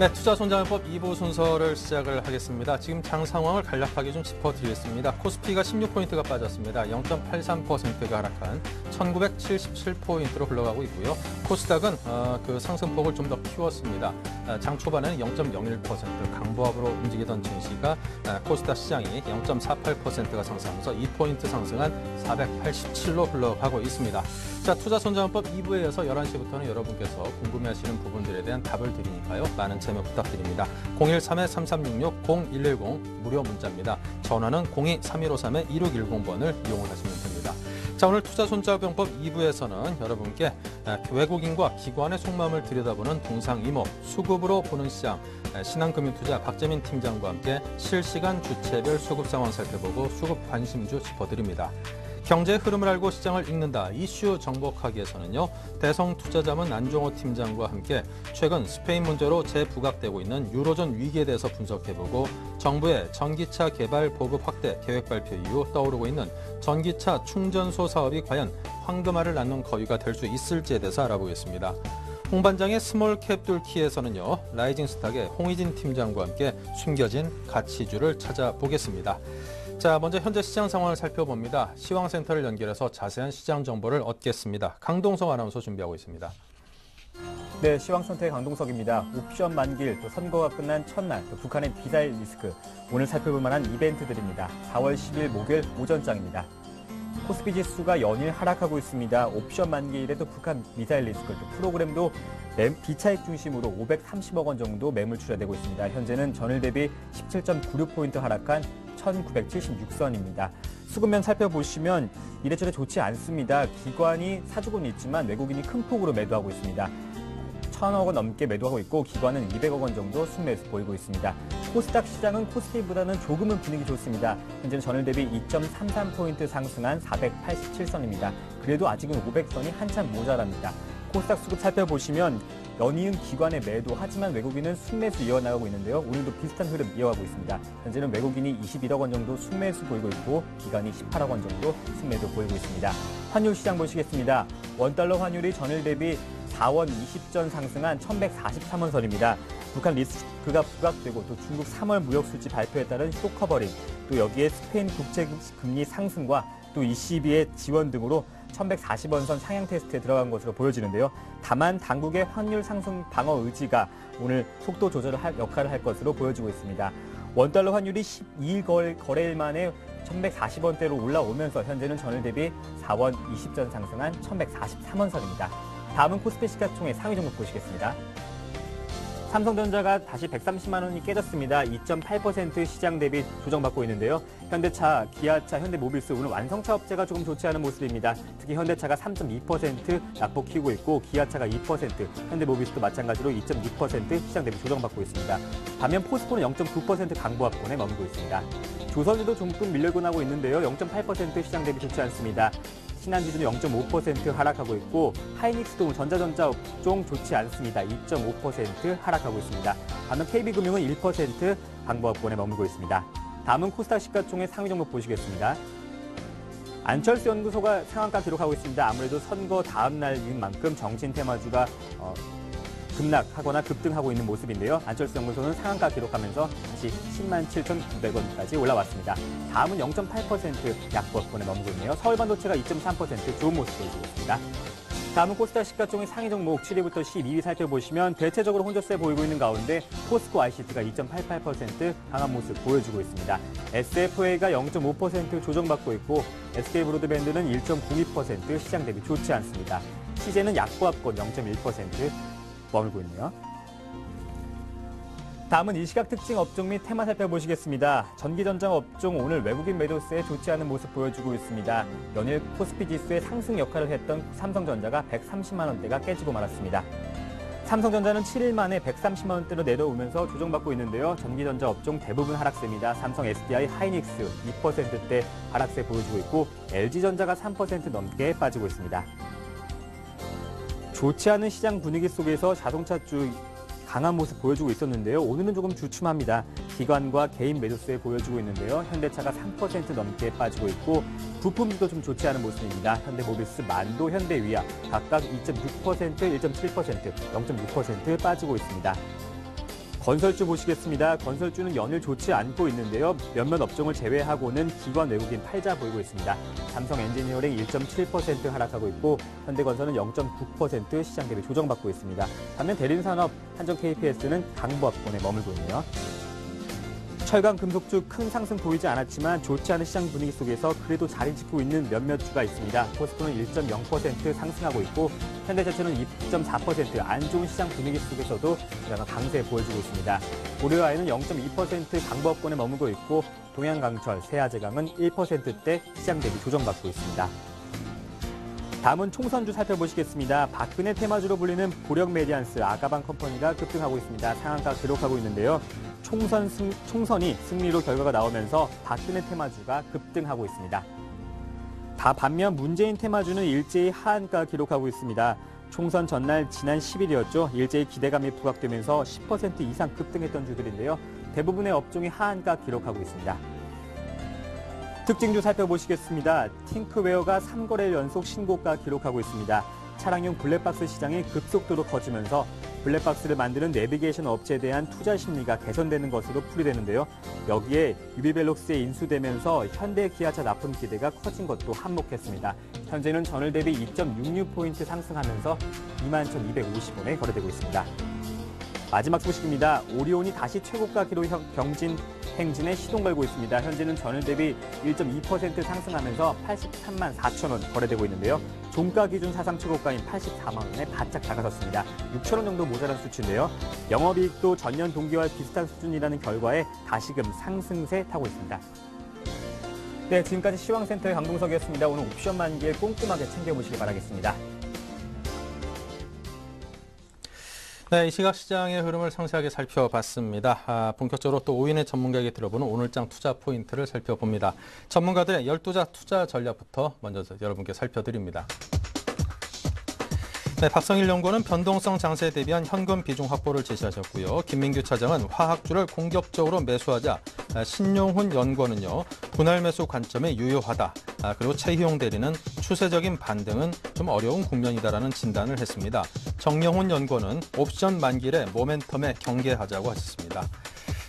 네, 투자손자문법 2부 순서를 시작을 하겠습니다. 지금 장 상황을 간략하게 좀 짚어드리겠습니다. 코스피가 16포인트가 빠졌습니다. 0.83%가 하락한 1977포인트로 흘러가고 있고요. 코스닥은 그 상승폭을 좀 더 키웠습니다. 장 초반에는 0.01% 강보합으로 움직이던 증시가 코스닥 시장이 0.48%가 상승하면서 2포인트 상승한 487로 흘러가고 있습니다. 자, 투자손자문법 2부에 이어서 11시부터는 여러분께서 궁금해하시는 부분들에 대한 답을 드리니까요. 많은 참여 부탁드립니다. 013-3366-0110 무료 문자입니다. 전화는 02-3153-2610번을 이용을 하시면 됩니다. 자, 오늘 투자손자병법 2부에서는 여러분께 외국인과 기관의 속마음을 들여다보는 동상이목, 수급으로 보는 시장, 신한금융투자 박재민 팀장과 함께 실시간 주체별 수급 상황 살펴보고 수급 관심주 짚어드립니다. 경제의 흐름을 알고 시장을 읽는다. 이슈 정복하기에서는요. 대성투자자문 안종호 팀장과 함께 최근 스페인 문제로 재부각되고 있는 유로존 위기에 대해서 분석해보고 정부의 전기차 개발 보급 확대 계획 발표 이후 떠오르고 있는 전기차 충전소 사업이 과연 황금알을 낳는 거위가 될 수 있을지에 대해서 알아보겠습니다. 홍반장의 스몰캡 뚫기에서는요. 라이징 스탁의 홍희진 팀장과 함께 숨겨진 가치주를 찾아보겠습니다. 자, 먼저 현재 시장 상황을 살펴봅니다. 시황센터를 연결해서 자세한 시장 정보를 얻겠습니다. 강동석 아나운서 준비하고 있습니다. 네, 시황센터의 강동석입니다. 옵션 만길, 또 선거가 끝난 첫날, 또 북한의 미사일 리스크, 오늘 살펴볼 만한 이벤트들입니다. 4월 10일 목요일 오전장입니다. 코스피 지수가 연일 하락하고 있습니다. 옵션 만기일에 또 북한 미사일 리스크, 또 프로그램도 비차익 중심으로 530억 원 정도 매물 출하되고 있습니다. 현재는 전일 대비 17.96포인트 하락한 1976선입니다. 수급면 살펴보시면 이래저래 좋지 않습니다. 기관이 사주고는 있지만 외국인이 큰 폭으로 매도하고 있습니다. 1,000억 원 넘게 매도하고 있고 기관은 200억 원 정도 순매수 보이고 있습니다. 코스닥 시장은 코스피보다는 조금은 분위기 좋습니다. 현재는 전일 대비 2.33포인트 상승한 487선입니다. 그래도 아직은 500선이 한참 모자랍니다. 코스닥 수급 살펴보시면 연이은 기관의 매도, 하지만 외국인은 순매수 이어나가고 있는데요. 오늘도 비슷한 흐름 이어가고 있습니다. 현재는 외국인이 21억 원 정도 순매수 보이고 있고 기관이 18억 원 정도 순매도 보이고 있습니다. 환율 시장 보시겠습니다. 원달러 환율이 전일 대비 4원 20전 상승한 1143원 선입니다. 북한 리스크가 부각되고 또 중국 3월 무역 수치 발표에 따른 쇼커버링, 또 여기에 스페인 국채 금리 상승과 또 ECB의 지원 등으로 1140원 선 상향 테스트에 들어간 것으로 보여지는데요. 다만 당국의 환율 상승 방어 의지가 오늘 속도 조절을 할 역할을 할 것으로 보여지고 있습니다. 원달러 환율이 12일 거래일 만에 1140원대로 올라오면서 현재는 전일 대비 4원 20전 상승한 1143원 선입니다. 다음은 코스피 시가총액 상위 종목 보시겠습니다. 삼성전자가 다시 130만 원이 깨졌습니다. 2.8% 시장 대비 조정받고 있는데요. 현대차, 기아차, 현대모빌스 오늘 완성차 업체가 조금 좋지 않은 모습입니다. 특히 현대차가 3.2% 낙폭 키우고 있고 기아차가 2%, 현대모빌스도 마찬가지로 2.6% 시장 대비 조정받고 있습니다. 반면 포스코는 0.9% 강보합권에 머물고 있습니다. 조선주도 조금 밀려나고 있는데요. 0.8% 시장 대비 좋지 않습니다. 신한지주는 0.5% 하락하고 있고 하이닉스도 오늘 전자전자 업종 좋지 않습니다. 2.5% 하락하고 있습니다. 반면 KB금융은 1% 강보합권에 머물고 있습니다. 다음은 코스닥 시가총액 상위 종목 보시겠습니다. 안철수 연구소가 상한가 기록하고 있습니다. 아무래도 선거 다음 날인 만큼 정신 테마주가 급락하거나 급등하고 있는 모습인데요. 안철수 연구소는 상한가 기록하면서 다시 107,900원까지 올라왔습니다. 다음은 0.8% 약보합권에 머물고 있네요. 서울반도체가 2.3% 좋은 모습 보여주고 있습니다. 다음은 코스닥 시가총액 상위 종목 7위부터 12위 살펴보시면 대체적으로 혼조세 보이고 있는 가운데 포스코 ICT가 2.88% 강한 모습 보여주고 있습니다. SFA가 0.5% 조정받고 있고 SK브로드밴드는 1.92% 시장 대비 좋지 않습니다. CJ는 약보합권 0.1% 머물고 있네요. 다음은 일시각 특징 업종 및 테마 살펴보시겠습니다. 전기전장 업종 오늘 외국인 매도세에 좋지 않은 모습 보여주고 있습니다. 연일 코스피 지수의 상승 역할을 했던 삼성전자가 130만 원대가 깨지고 말았습니다. 삼성전자는 7일 만에 130만 원대로 내려오면서 조정받고 있는데요. 전기전자 업종 대부분 하락세입니다. 삼성 SDI, 하이닉스 2%대 하락세 보여주고 있고 LG전자가 3% 넘게 빠지고 있습니다. 좋지 않은 시장 분위기 속에서 자동차주 강한 모습 보여주고 있었는데요. 오늘은 조금 주춤합니다. 기관과 개인 매도세 보여주고 있는데요. 현대차가 3% 넘게 빠지고 있고 부품도 좀 좋지 않은 모습입니다. 현대모비스, 만도, 현대위아 각각 2.6%, 1.7%, 0.6% 빠지고 있습니다. 건설주 보시겠습니다. 건설주는 연일 좋지 않고 있는데요. 몇몇 업종을 제외하고는 기관 외국인 팔자 보이고 있습니다. 삼성 엔지니어링 1.7% 하락하고 있고 현대건설은 0.9% 시장 대비 조정받고 있습니다. 반면 대림산업, 한정 KPS는 강보합권에 머물고 있네요. 철강 금속주 큰 상승 보이지 않았지만 좋지 않은 시장 분위기 속에서 그래도 자리 짓고 있는 몇몇 주가 있습니다. 포스코는 1.0% 상승하고 있고 현대자동차는 2.4% 안 좋은 시장 분위기 속에서도 그나마 강세 보여주고 있습니다. 고려아이는 0.2% 강보합권에 머물고 있고 동양강철, 세아제강은 1%대 시장 대비 조정받고 있습니다. 다음은 총선주 살펴보시겠습니다. 박근혜 테마주로 불리는 보력 메디안스, 아가방 컴퍼니가 급등하고 있습니다. 상한가 기록하고 있는데요. 총선이 승리로 결과가 나오면서 박근혜 테마주가 급등하고 있습니다. 반면 문재인 테마주는 일제히 하한가 기록하고 있습니다. 총선 전날 지난 10일이었죠. 일제히 기대감이 부각되면서 10% 이상 급등했던 주들인데요. 대부분의 업종이 하한가 기록하고 있습니다. 특징주 살펴보시겠습니다. 팅크웨어가 3거래일 연속 신고가 기록하고 있습니다. 차량용 블랙박스 시장이 급속도로 커지면서 블랙박스를 만드는 내비게이션 업체에 대한 투자 심리가 개선되는 것으로 풀이되는데요. 여기에 유비벨록스에 인수되면서 현대 기아차 납품 기대가 커진 것도 한몫했습니다. 현재는 전일 대비 2.66포인트 상승하면서 21,250원에 거래되고 있습니다. 마지막 소식입니다. 오리온이 다시 최고가 기록 행진에 시동 걸고 있습니다. 현재는 전일 대비 1.2% 상승하면서 83만 4천 원 거래되고 있는데요. 종가 기준 사상 최고가인 84만 원에 바짝 다가섰습니다. 6천 원 정도 모자란 수치인데요. 영업이익도 전년 동기와 비슷한 수준이라는 결과에 다시금 상승세 타고 있습니다. 네, 지금까지 시황센터의 강동석이었습니다. 오늘 옵션 만기에 꼼꼼하게 챙겨보시기 바라겠습니다. 네, 이 시각 시장의 흐름을 상세하게 살펴봤습니다. 본격적으로 또 오인의 전문가에게 들어보는 오늘장 투자 포인트를 살펴봅니다. 전문가들의 12자 투자 전략부터 먼저 여러분께 살펴드립니다. 네, 박성일 연구원은 변동성 장세에 대비한 현금 비중 확보를 제시하셨고요. 김민규 차장은 화학주를 공격적으로 매수하자, 신용훈 연구원은요, 분할 매수 관점에 유효하다. 그리고 최희용 대리는 추세적인 반등은 좀 어려운 국면이다라는 진단을 했습니다. 정영훈 연구원은 옵션 만기일에 모멘텀에 경계하자고 하셨습니다.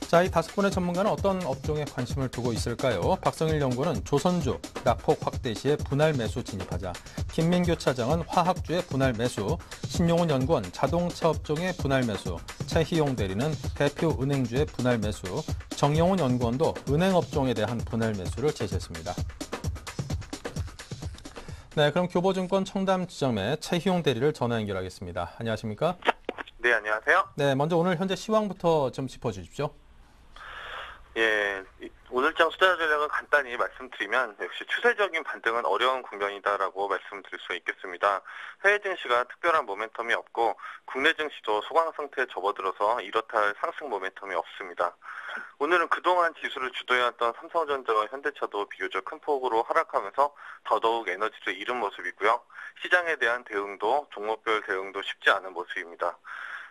자, 이 5분의 전문가는 어떤 업종에 관심을 두고 있을까요? 박성일 연구원은 조선주, 낙폭 확대 시에 분할 매수 진입하자. 김민규 차장은 화학주의 분할 매수, 신용훈 연구원 자동차 업종의 분할 매수, 최희용 대리는 대표 은행주의 분할 매수, 정영훈 연구원도 은행 업종에 대한 분할 매수를 제시했습니다. 네, 그럼 교보증권 청담지점의 최희용 대리를 전화 연결하겠습니다. 안녕하십니까? 네, 안녕하세요. 네, 먼저 오늘 현재 시황부터 좀 짚어주십시오. 예, 오늘장 투자 전략을 간단히 말씀드리면 역시 추세적인 반등은 어려운 국면이다라고 말씀드릴 수 있겠습니다. 해외 증시가 특별한 모멘텀이 없고 국내 증시도 소강 상태에 접어들어서 이렇다 할 상승 모멘텀이 없습니다. 오늘은 그동안 지수를 주도해왔던 삼성전자와 현대차도 비교적 큰 폭으로 하락하면서 더더욱 에너지를 잃은 모습이고요. 시장에 대한 대응도 종목별 대응도 쉽지 않은 모습입니다.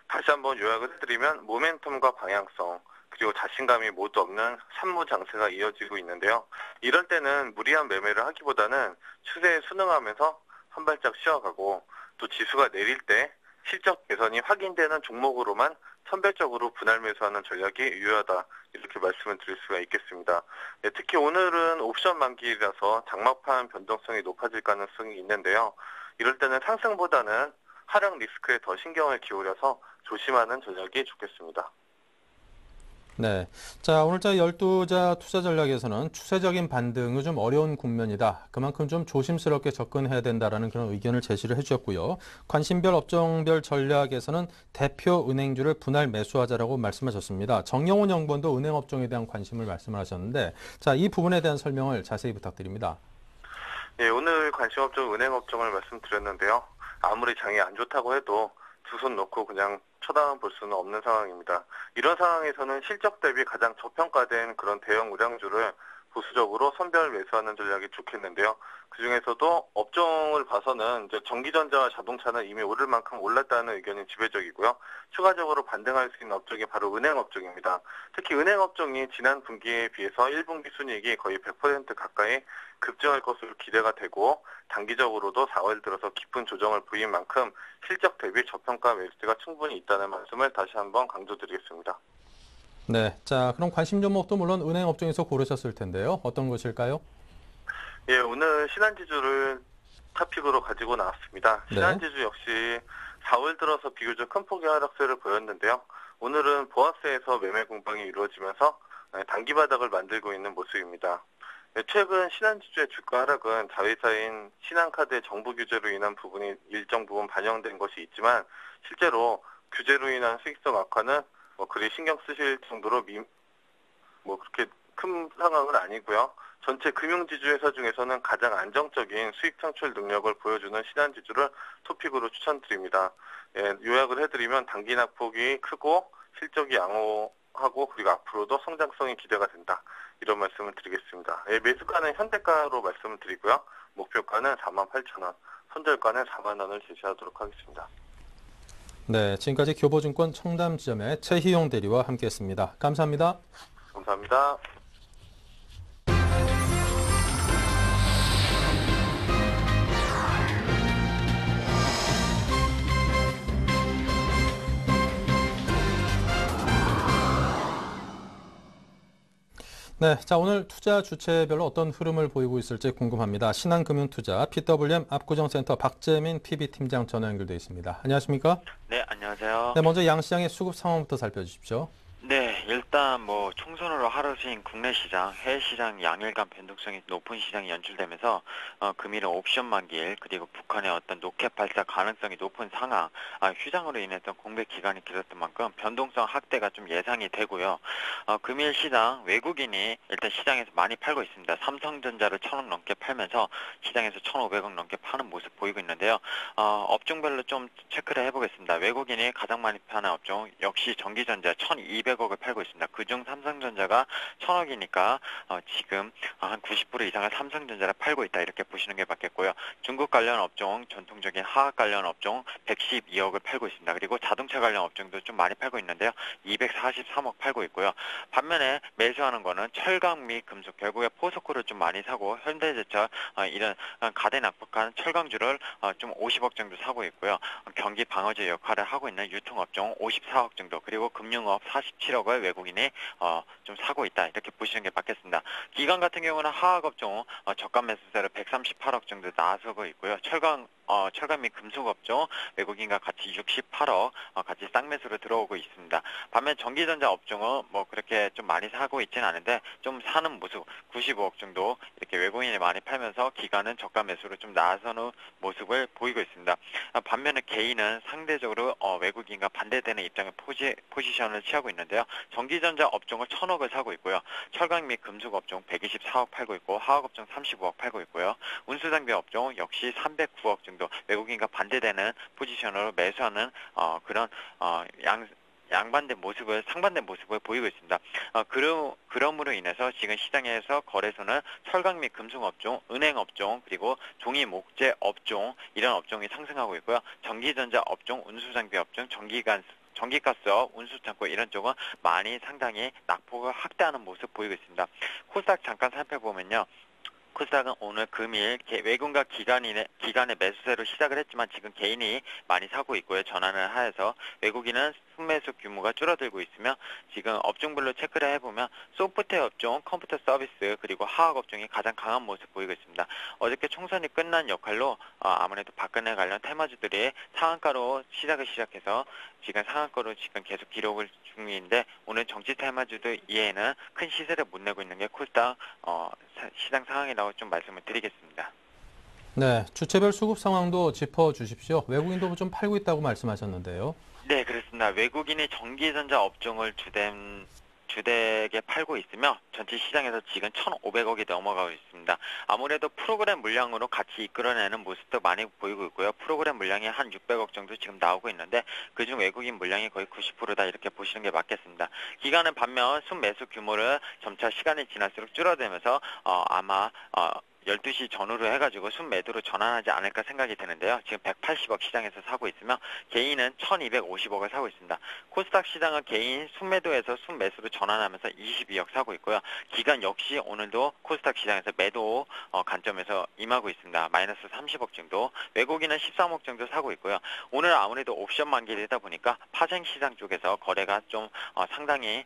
다시 한번 요약을 해드리면 모멘텀과 방향성, 그리고 자신감이 모두 없는 산무 장세가 이어지고 있는데요. 이럴 때는 무리한 매매를 하기보다는 추세에 순응하면서 한 발짝 쉬어가고 또 지수가 내릴 때 실적 개선이 확인되는 종목으로만 선별적으로 분할 매수하는 전략이 유효하다. 이렇게 말씀을 드릴 수가 있겠습니다. 네, 특히 오늘은 옵션 만기일이라서 장막판 변동성이 높아질 가능성이 있는데요. 이럴 때는 상승보다는 하락 리스크에 더 신경을 기울여서 조심하는 전략이 좋겠습니다. 네. 자, 오늘자 12자 투자 전략에서는 추세적인 반등은 좀 어려운 국면이다. 그만큼 좀 조심스럽게 접근해야 된다라는 그런 의견을 제시를 해주셨고요. 관심별 업종별 전략에서는 대표 은행주를 분할 매수하자라고 말씀하셨습니다. 정영훈 연구원도 은행 업종에 대한 관심을 말씀을 하셨는데, 자, 이 부분에 대한 설명을 자세히 부탁드립니다. 네, 오늘 관심 업종 은행 업종을 말씀드렸는데요. 아무리 장이 안 좋다고 해도 두 손 놓고 그냥 쳐다만 볼 수는 없는 상황입니다. 이런 상황에서는 실적 대비 가장 저평가된 그런 대형 우량주를 보수적으로 선별 매수하는 전략이 좋겠는데요. 그중에서도 업종을 봐서는 이제 전기전자와 자동차는 이미 오를 만큼 올랐다는 의견이 지배적이고요. 추가적으로 반등할 수 있는 업종이 바로 은행 업종입니다. 특히 은행 업종이 지난 분기에 비해서 1분기 순이익이 거의 100% 가까이 급증할 것으로 기대가 되고 단기적으로도 4월 들어서 깊은 조정을 보인 만큼 실적 대비 저평가 매수가 충분히 있다는 말씀을 다시 한번 강조드리겠습니다. 네, 자, 그럼 관심 종목도 물론 은행 업종에서 고르셨을 텐데요. 어떤 것일까요? 예, 오늘 신한지주를 토픽으로 가지고 나왔습니다. 네. 신한지주 역시 4월 들어서 비교적 큰 폭의 하락세를 보였는데요. 오늘은 보합세에서 매매 공방이 이루어지면서 단기 바닥을 만들고 있는 모습입니다. 최근 신한지주의 주가 하락은 자회사인 신한카드의 정부 규제로 인한 부분이 일정 부분 반영된 것이 있지만 실제로 규제로 인한 수익성 악화는 그리 신경 쓰실 정도로 그렇게 큰 상황은 아니고요. 전체 금융지주 회사 중에서는 가장 안정적인 수익 창출 능력을 보여주는 신한지주를 토픽으로 추천드립니다. 예, 요약을 해드리면 단기 낙폭이 크고 실적이 양호하고 그리고 앞으로도 성장성이 기대가 된다. 이런 말씀을 드리겠습니다. 예, 매수가는 현대가로 말씀을 드리고요. 목표가는 48,000원, 손절가는 4만 원을 제시하도록 하겠습니다. 네, 지금까지 교보증권 청담지점의 최희용 대리와 함께했습니다. 감사합니다. 감사합니다. 네, 자, 오늘 투자 주체별로 어떤 흐름을 보이고 있을지 궁금합니다. 신한금융투자 PWM 압구정센터 박재민 PB팀장 전화 연결돼 있습니다. 안녕하십니까? 네, 안녕하세요. 네, 먼저 양시장의 수급 상황부터 살펴주십시오. 네, 일단 총선으로 하루신 국내 시장, 해외 시장 양일간 변동성이 높은 시장이 연출되면서 금일은 옵션 만기일 그리고 북한의 어떤 로켓 발사 가능성이 높은 상황, 휴장으로 인해서 공백 기간이 길었던 만큼 변동성 확대가 좀 예상이 되고요. 금일 시장 외국인이 일단 시장에서 많이 팔고 있습니다. 삼성전자를 1,000억 넘게 팔면서 시장에서 1,500억 넘게 파는 모습 보이고 있는데요. 업종별로 좀 체크를 해보겠습니다. 외국인이 가장 많이 파는 업종 역시 전기전자 1,200억을 팔고 있습니다. 그중 삼성전자가 1,000억이니까 지금 한 90% 이상을 삼성전자를 팔고 있다 이렇게 보시는 게 맞겠고요. 중국 관련 업종, 전통적인 화학 관련 업종 112억을 팔고 있습니다. 그리고 자동차 관련 업종도 좀 많이 팔고 있는데요. 243억 팔고 있고요. 반면에 매수하는 거는 철강 및 금속, 결국에 포스코를 좀 많이 사고 현대제철 이런 가대 낙폭한 철강주를 좀 50억 정도 사고 있고요. 경기 방어제 역할을 하고 있는 유통업종 54억 정도, 그리고 금융업 47억을 외국인이 좀 사고 있다 이렇게 보시는 게 맞겠습니다. 기관 같은 경우는 화학업종 저가 매수세를 138억 정도 나서고 있고요. 철강 및 금속업종 외국인과 같이 68억 같이 쌍매수로 들어오고 있습니다. 반면 전기전자 업종은 그렇게 좀 많이 사고 있지는 않은데 좀 사는 모습 95억 정도 이렇게 외국인이 많이 팔면서 기관은 저가 매수로 좀 나서는 모습을 보이고 있습니다. 반면에 개인은 상대적으로 외국인과 반대되는 입장의 포지션을 취하고 있는데요. 전기전자 업종을 1,000억을 사고 있고요. 철강 및 금속 업종 124억 팔고 있고 화학업종 35억 팔고 있고요. 운수장비 업종 역시 309억 정도 외국인과 반대되는 포지션으로 매수하는 그런 상반된 모습을 보이고 있습니다. 그럼으로 인해서 지금 시장에서 거래소는 철강 및 금속 업종, 은행 업종, 그리고 종이 목재 업종 이런 업종이 상승하고 있고요. 전기전자 업종, 운수장비 업종, 전기가스업, 운수창고 이런 쪽은 많이 상당히 낙폭을 확대하는 모습 보이고 있습니다. 코스닥 잠깐 살펴보면요. 코스닥은 오늘 금일 외국인과 기관의 매수세로 시작을 했지만 지금 개인이 많이 사고 있고요. 전환을 하여서 외국인은 순매수 규모가 줄어들고 있으며 지금 업종별로 체크를 해보면 소프트웨어 업종, 컴퓨터 서비스 그리고 화학 업종이 가장 강한 모습 보이고 있습니다. 어저께 총선이 끝난 역할로 아무래도 박근혜 관련 테마주들이 상한가로 시작해서 지금 상한가로 지금 계속 기록을 중인데 오늘 정치 테마주들 이외에는 큰 시세를 못 내고 있는 게 코스닥 시장 상황이라고 좀 말씀을 드리겠습니다. 네, 주체별 수급 상황도 짚어주십시오. 외국인도 좀 팔고 있다고 말씀하셨는데요. 네, 그렇습니다. 외국인이 전기전자 업종을 주되게 팔고 있으며 전체 시장에서 지금 1,500억이 넘어가고 있습니다. 아무래도 프로그램 물량으로 같이 이끌어내는 모습도 많이 보이고 있고요. 프로그램 물량이 한 600억 정도 지금 나오고 있는데 그중 외국인 물량이 거의 90%다 이렇게 보시는 게 맞겠습니다. 기간은 반면 순매수 규모를 점차 시간이 지날수록 줄어들면서 아마 12시 전후로 해가지고 순매도로 전환하지 않을까 생각이 드는데요. 지금 180억 시장에서 사고 있으며 개인은 1250억을 사고 있습니다. 코스닥 시장은 개인 순매도에서 순매수로 전환하면서 22억 사고 있고요. 기관 역시 오늘도 코스닥 시장에서 매도 관점에서 임하고 있습니다. 마이너스 30억 정도, 외국인은 13억 정도 사고 있고요. 오늘 아무래도 옵션 만기이다 보니까 파생 시장 쪽에서 거래가 좀 상당히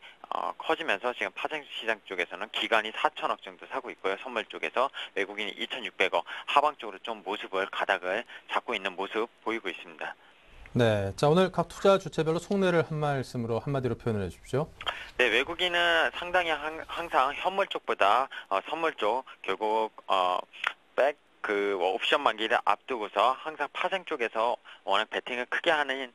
커지면서 지금 파생 시장 쪽에서는 기관이 4천억 정도 사고 있고요. 선물 쪽에서 외국인이 2,600억, 하방 쪽으로 좀 모습을 가닥을 잡고 있는 모습 보이고 있습니다. 네, 자 오늘 각 투자 주체별로 속내를 한마디로 표현을 해주십시오. 네, 외국인은 상당히 항상 현물 쪽보다 선물 쪽 결국 옵션 만기를 앞두고서 항상 파생 쪽에서 워낙 베팅을 크게 하는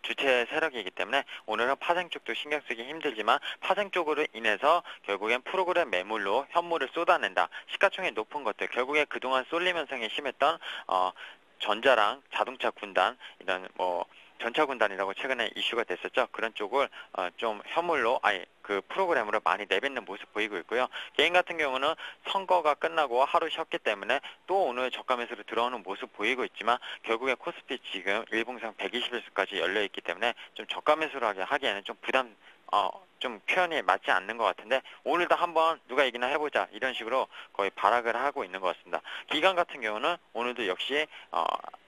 주체 세력이기 때문에 오늘은 파생 쪽도 신경 쓰기 힘들지만 파생 쪽으로 인해서 결국엔 프로그램 매물로 현물을 쏟아낸다. 시가총액 높은 것들, 결국에 그동안 쏠림 현상이 심했던 전자랑 자동차 군단, 이런 전차 군단이라고 최근에 이슈가 됐었죠. 그런 쪽을 좀 현물로 그 프로그램으로 많이 내뱉는 모습 보이고 있고요. 개인 같은 경우는 선거가 끝나고 하루 쉬었기 때문에 또 오늘 저가 매수로 들어오는 모습 보이고 있지만 결국에 코스피 지금 일봉상 120일선까지 열려 있기 때문에 좀 저가 매수를 하기에는 좀 좀 표현이 맞지 않는 것 같은데 오늘도 한번 누가 이기나 해보자 이런 식으로 거의 발악을 하고 있는 것 같습니다. 기관 같은 경우는 오늘도 역시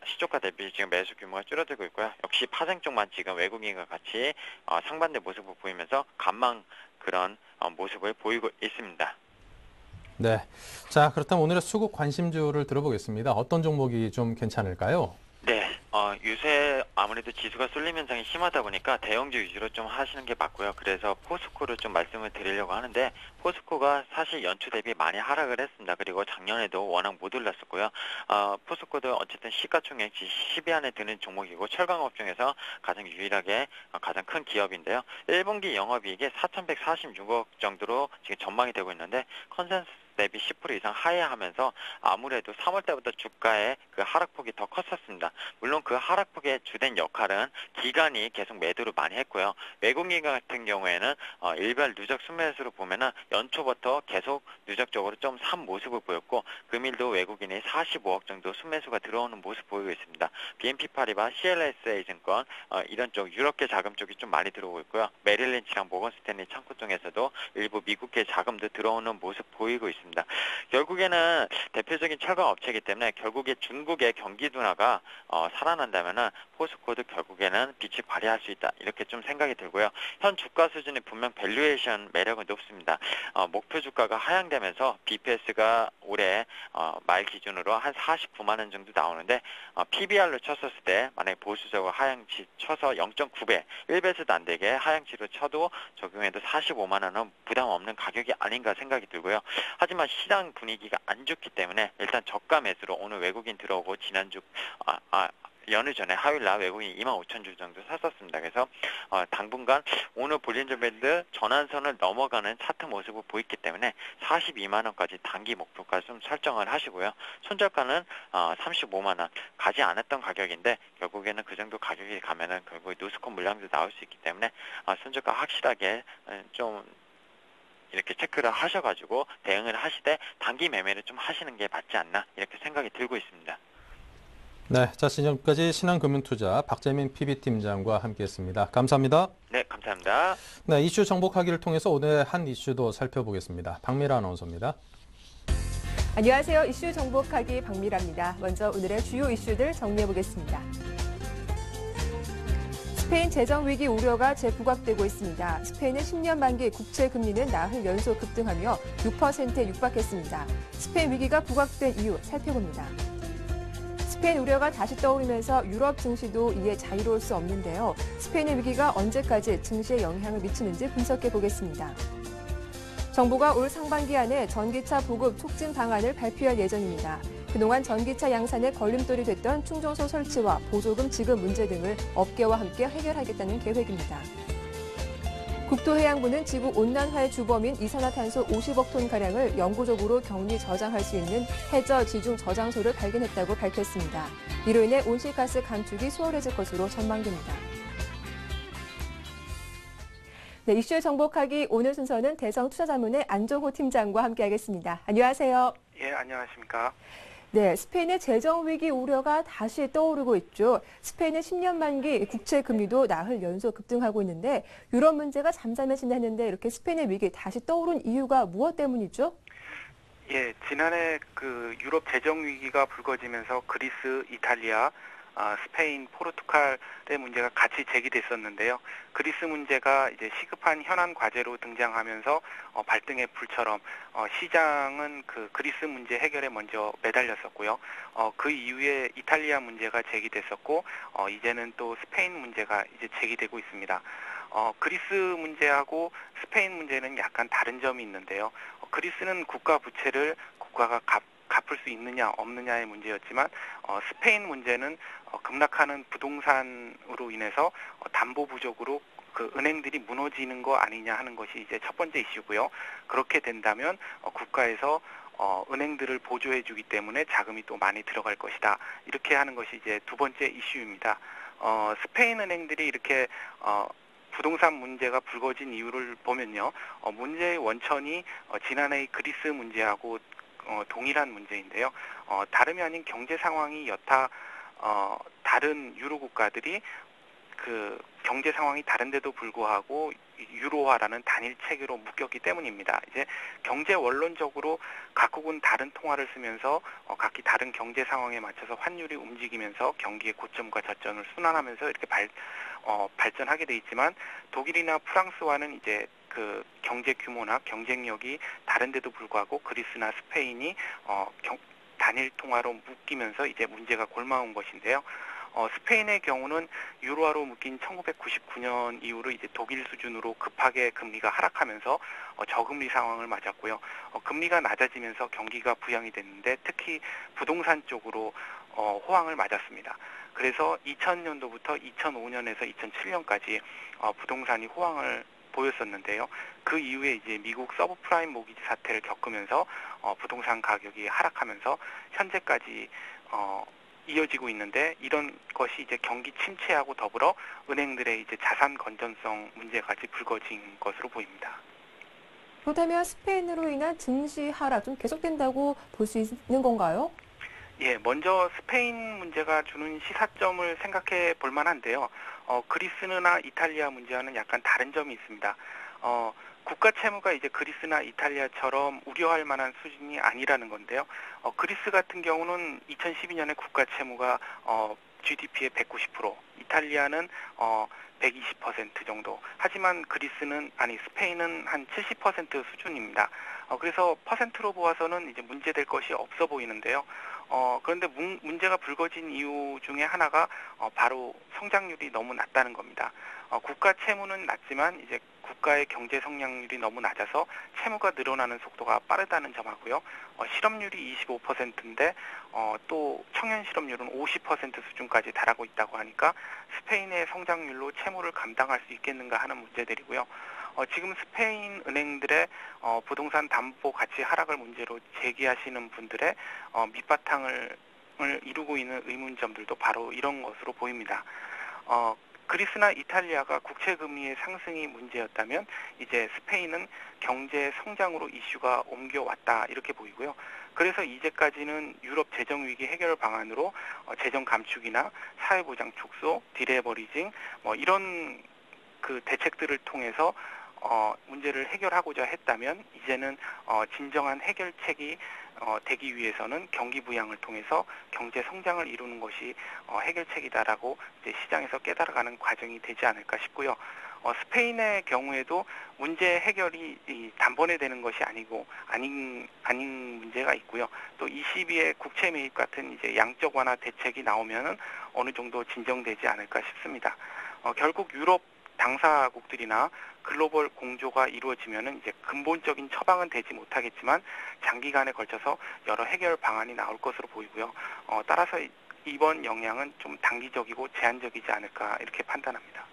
시초가 대비 지금 매수 규모가 줄어들고 있고요. 역시 파생 쪽만 지금 외국인과 같이 상반된 모습을 보이면서 간망 그런 모습을 보이고 있습니다. 네, 자 그렇다면 오늘의 수급 관심주를 들어보겠습니다. 어떤 종목이 좀 괜찮을까요? 네, 요새 아무래도 지수가 쏠림 현상이 심하다 보니까 대형주 위주로 좀 하시는 게 맞고요. 그래서 포스코를 좀 말씀을 드리려고 하는데 포스코가 사실 연초 대비 많이 하락을 했습니다. 그리고 작년에도 워낙 못 올랐었고요. 포스코도 어쨌든 시가총액 10위 안에 드는 종목이고 철강업 중에서 가장 유일하게 가장 큰 기업인데요. 1분기 영업이익이 4,146억 정도로 지금 전망이 되고 있는데 컨센서스 대비 10% 이상 하회하면서 아무래도 3월 때부터 주가의 그 하락폭이 더 컸었습니다. 물론 그 하락폭의 주된 역할은 기관이 계속 매도를 많이 했고요. 외국인 같은 경우에는 일별 누적 순매수로 보면은 연초부터 계속 누적적으로 좀 산 모습을 보였고 금일도 외국인이 45억 정도 순매수가 들어오는 모습 보이고 있습니다. BNP 파리바, CLSA 증권 이런 쪽 유럽계 자금 쪽이 좀 많이 들어오고 있고요. 메릴린치랑 모건 스탠리 창구 쪽에서도 일부 미국계 자금도 들어오는 모습 보이고 있습니다. 결국에는 대표적인 철강 업체이기 때문에 결국에 중국의 경기 둔화가 살아난다면은 포스코도 결국에는 빛이 발휘할 수 있다 이렇게 좀 생각이 들고요. 현 주가 수준이 분명 밸류에이션 매력은 높습니다. 목표 주가가 하향되면서 BPS가 올해 말 기준으로 한 49만 원 정도 나오는데 PBR로 쳤었을 때 만약에 보수적으로 하향치 쳐서 0.9배 1배수도 안 되게 하향치로 쳐도 적용해도 45만 원은 부담 없는 가격이 아닌가 생각이 들고요. 하지만 시장 분위기가 안 좋기 때문에 일단 저가 매수로 오늘 외국인 들어오고 지난주 연휴 전에 화요일날 외국인 25,000주 정도 샀었습니다. 그래서 당분간 오늘 볼린저 밴드 전환선을 넘어가는 차트 모습을 보였기 때문에 42만 원까지 단기 목표가 좀 설정을 하시고요. 손절가는 35만 원 가지 않았던 가격인데 결국에는 그 정도 가격이 가면은 결국 노스콘 물량도 나올 수 있기 때문에 손절가 확실하게 좀 이렇게 체크를 하셔가지고 대응을 하시되 단기 매매를 좀 하시는 게 맞지 않나 이렇게 생각이 들고 있습니다. 네, 자 지금까지 신한금융투자 박재민 PB팀장과 함께했습니다. 감사합니다. 네, 감사합니다. 네, 이슈 정복하기를 통해서 오늘의 한 이슈도 살펴보겠습니다. 박미라 아나운서입니다. 안녕하세요. 이슈 정복하기 박미라입니다. 먼저 오늘의 주요 이슈들 정리해보겠습니다. 스페인 재정 위기 우려가 재부각되고 있습니다. 스페인의 10년 만기 국채 금리는 나흘 연속 급등하며 6%에 육박했습니다. 스페인 위기가 부각된 이유 살펴봅니다. 스페인 우려가 다시 떠오르면서 유럽 증시도 이에 자유로울 수 없는데요. 스페인의 위기가 언제까지 증시에 영향을 미치는지 분석해 보겠습니다. 정부가 올 상반기 안에 전기차 보급 촉진 방안을 발표할 예정입니다. 그동안 전기차 양산에 걸림돌이 됐던 충전소 설치와 보조금 지급 문제 등을 업계와 함께 해결하겠다는 계획입니다. 국토해양부는 지구 온난화의 주범인 이산화탄소 50억 톤가량을 영구적으로 격리 저장할 수 있는 해저 지중 저장소를 발견했다고 밝혔습니다. 이로 인해 온실가스 감축이 수월해질 것으로 전망됩니다. 네, 이슈의 정복하기 오늘 순서는 대성투자자문의 안종호 팀장과 함께하겠습니다. 안녕하세요. 예, 안녕하십니까. 네, 스페인의 재정 위기 우려가 다시 떠오르고 있죠. 스페인의 10년 만기 국채 금리도 나흘 연속 급등하고 있는데 유럽 문제가 잠잠해진다 했는데 이렇게 스페인의 위기 다시 떠오른 이유가 무엇 때문이죠? 예, 지난해 그 유럽 재정 위기가 불거지면서 그리스, 이탈리아, 스페인, 포르투갈의 문제가 같이 제기됐었는데요. 그리스 문제가 이제 시급한 현안 과제로 등장하면서 발등의 불처럼 시장은 그 그리스 문제 해결에 먼저 매달렸었고요. 그 이후에 이탈리아 문제가 제기됐었고 이제는 또 스페인 문제가 이제 제기되고 있습니다. 그리스 문제하고 스페인 문제는 약간 다른 점이 있는데요. 그리스는 국가 부채를 국가가 갚을 수 있느냐 없느냐의 문제였지만 스페인 문제는 급락하는 부동산으로 인해서 담보 부족으로 그 은행들이 무너지는 거 아니냐 하는 것이 이제 첫 번째 이슈고요. 그렇게 된다면 국가에서 은행들을 보조해 주기 때문에 자금이 또 많이 들어갈 것이다. 이렇게 하는 것이 이제 두 번째 이슈입니다. 스페인 은행들이 이렇게 부동산 문제가 불거진 이유를 보면요. 문제의 원천이 지난해의 그리스 문제하고 동일한 문제인데요. 다름이 아닌 경제 상황이 여타 다른 유로 국가들이 그 경제 상황이 다른데도 불구하고 유로화라는 단일 체계로 묶였기 때문입니다. 이제 경제 원론적으로 각국은 다른 통화를 쓰면서 각기 다른 경제 상황에 맞춰서 환율이 움직이면서 경기의 고점과 저점을 순환하면서 이렇게 발전하게 돼 있지만 독일이나 프랑스와는 이제 그 경제 규모나 경쟁력이 다른데도 불구하고 그리스나 스페인이 단일 통화로 묶이면서 이제 문제가 골마온 것인데요. 스페인의 경우는 유로화로 묶인 1999년 이후로 이제 독일 수준으로 급하게 금리가 하락하면서 저금리 상황을 맞았고요. 금리가 낮아지면서 경기가 부양이 됐는데 특히 부동산 쪽으로 호황을 맞았습니다. 그래서 2000년도부터 2005년에서 2007년까지 부동산이 호황을 보였었는데요. 그 이후에 이제 미국 서브프라임 모기지 사태를 겪으면서 부동산 가격이 하락하면서 현재까지 이어지고 있는데 이런 것이 이제 경기 침체하고 더불어 은행들의 이제 자산 건전성 문제까지 불거진 것으로 보입니다. 그렇다면 스페인으로 인한 증시 하락 좀 계속된다고 볼 수 있는 건가요? 예, 먼저 스페인 문제가 주는 시사점을 생각해 볼 만한데요. 그리스나 이탈리아 문제와는 약간 다른 점이 있습니다. 국가 채무가 이제 그리스나 이탈리아처럼 우려할 만한 수준이 아니라는 건데요. 그리스 같은 경우는 2012년에 국가 채무가 GDP의 190%, 이탈리아는 120% 정도. 하지만 스페인은 한 70% 수준입니다. 그래서 퍼센트로 보아서는 이제 문제될 것이 없어 보이는데요. 그런데 문제가 불거진 이유 중에 하나가 바로 성장률이 너무 낮다는 겁니다. 국가 채무는 낮지만 이제 국가의 경제 성장률이 너무 낮아서 채무가 늘어나는 속도가 빠르다는 점하고요. 실업률이 25%인데 또 청년 실업률은 50% 수준까지 달하고 있다고 하니까 스페인의 성장률로 채무를 감당할 수 있겠는가 하는 문제들이고요. 지금 스페인 은행들의 부동산 담보 가치 하락을 문제로 제기하시는 분들의 밑바탕을 이루고 있는 의문점들도 바로 이런 것으로 보입니다. 그리스나 이탈리아가 국채 금리의 상승이 문제였다면 이제 스페인은 경제 성장으로 이슈가 옮겨왔다 이렇게 보이고요. 그래서 이제까지는 유럽 재정 위기 해결 방안으로 재정 감축이나 사회보장 축소, 디레버리징 이런 그 대책들을 통해서 문제를 해결하고자 했다면 이제는 진정한 해결책이 되기 위해서는 경기 부양을 통해서 경제 성장을 이루는 것이 해결책이다라고 이제 시장에서 깨달아가는 과정이 되지 않을까 싶고요. 스페인의 경우에도 문제 해결이 단번에 되는 것이 아닌 문제가 있고요. 또 ECB의 국채 매입 같은 이제 양적 완화 대책이 나오면은 어느 정도 진정되지 않을까 싶습니다. 결국 유럽 당사국들이나 글로벌 공조가 이루어지면은 이제 근본적인 처방은 되지 못하겠지만 장기간에 걸쳐서 여러 해결 방안이 나올 것으로 보이고요. 따라서 이번 영향은 좀 단기적이고 제한적이지 않을까 이렇게 판단합니다.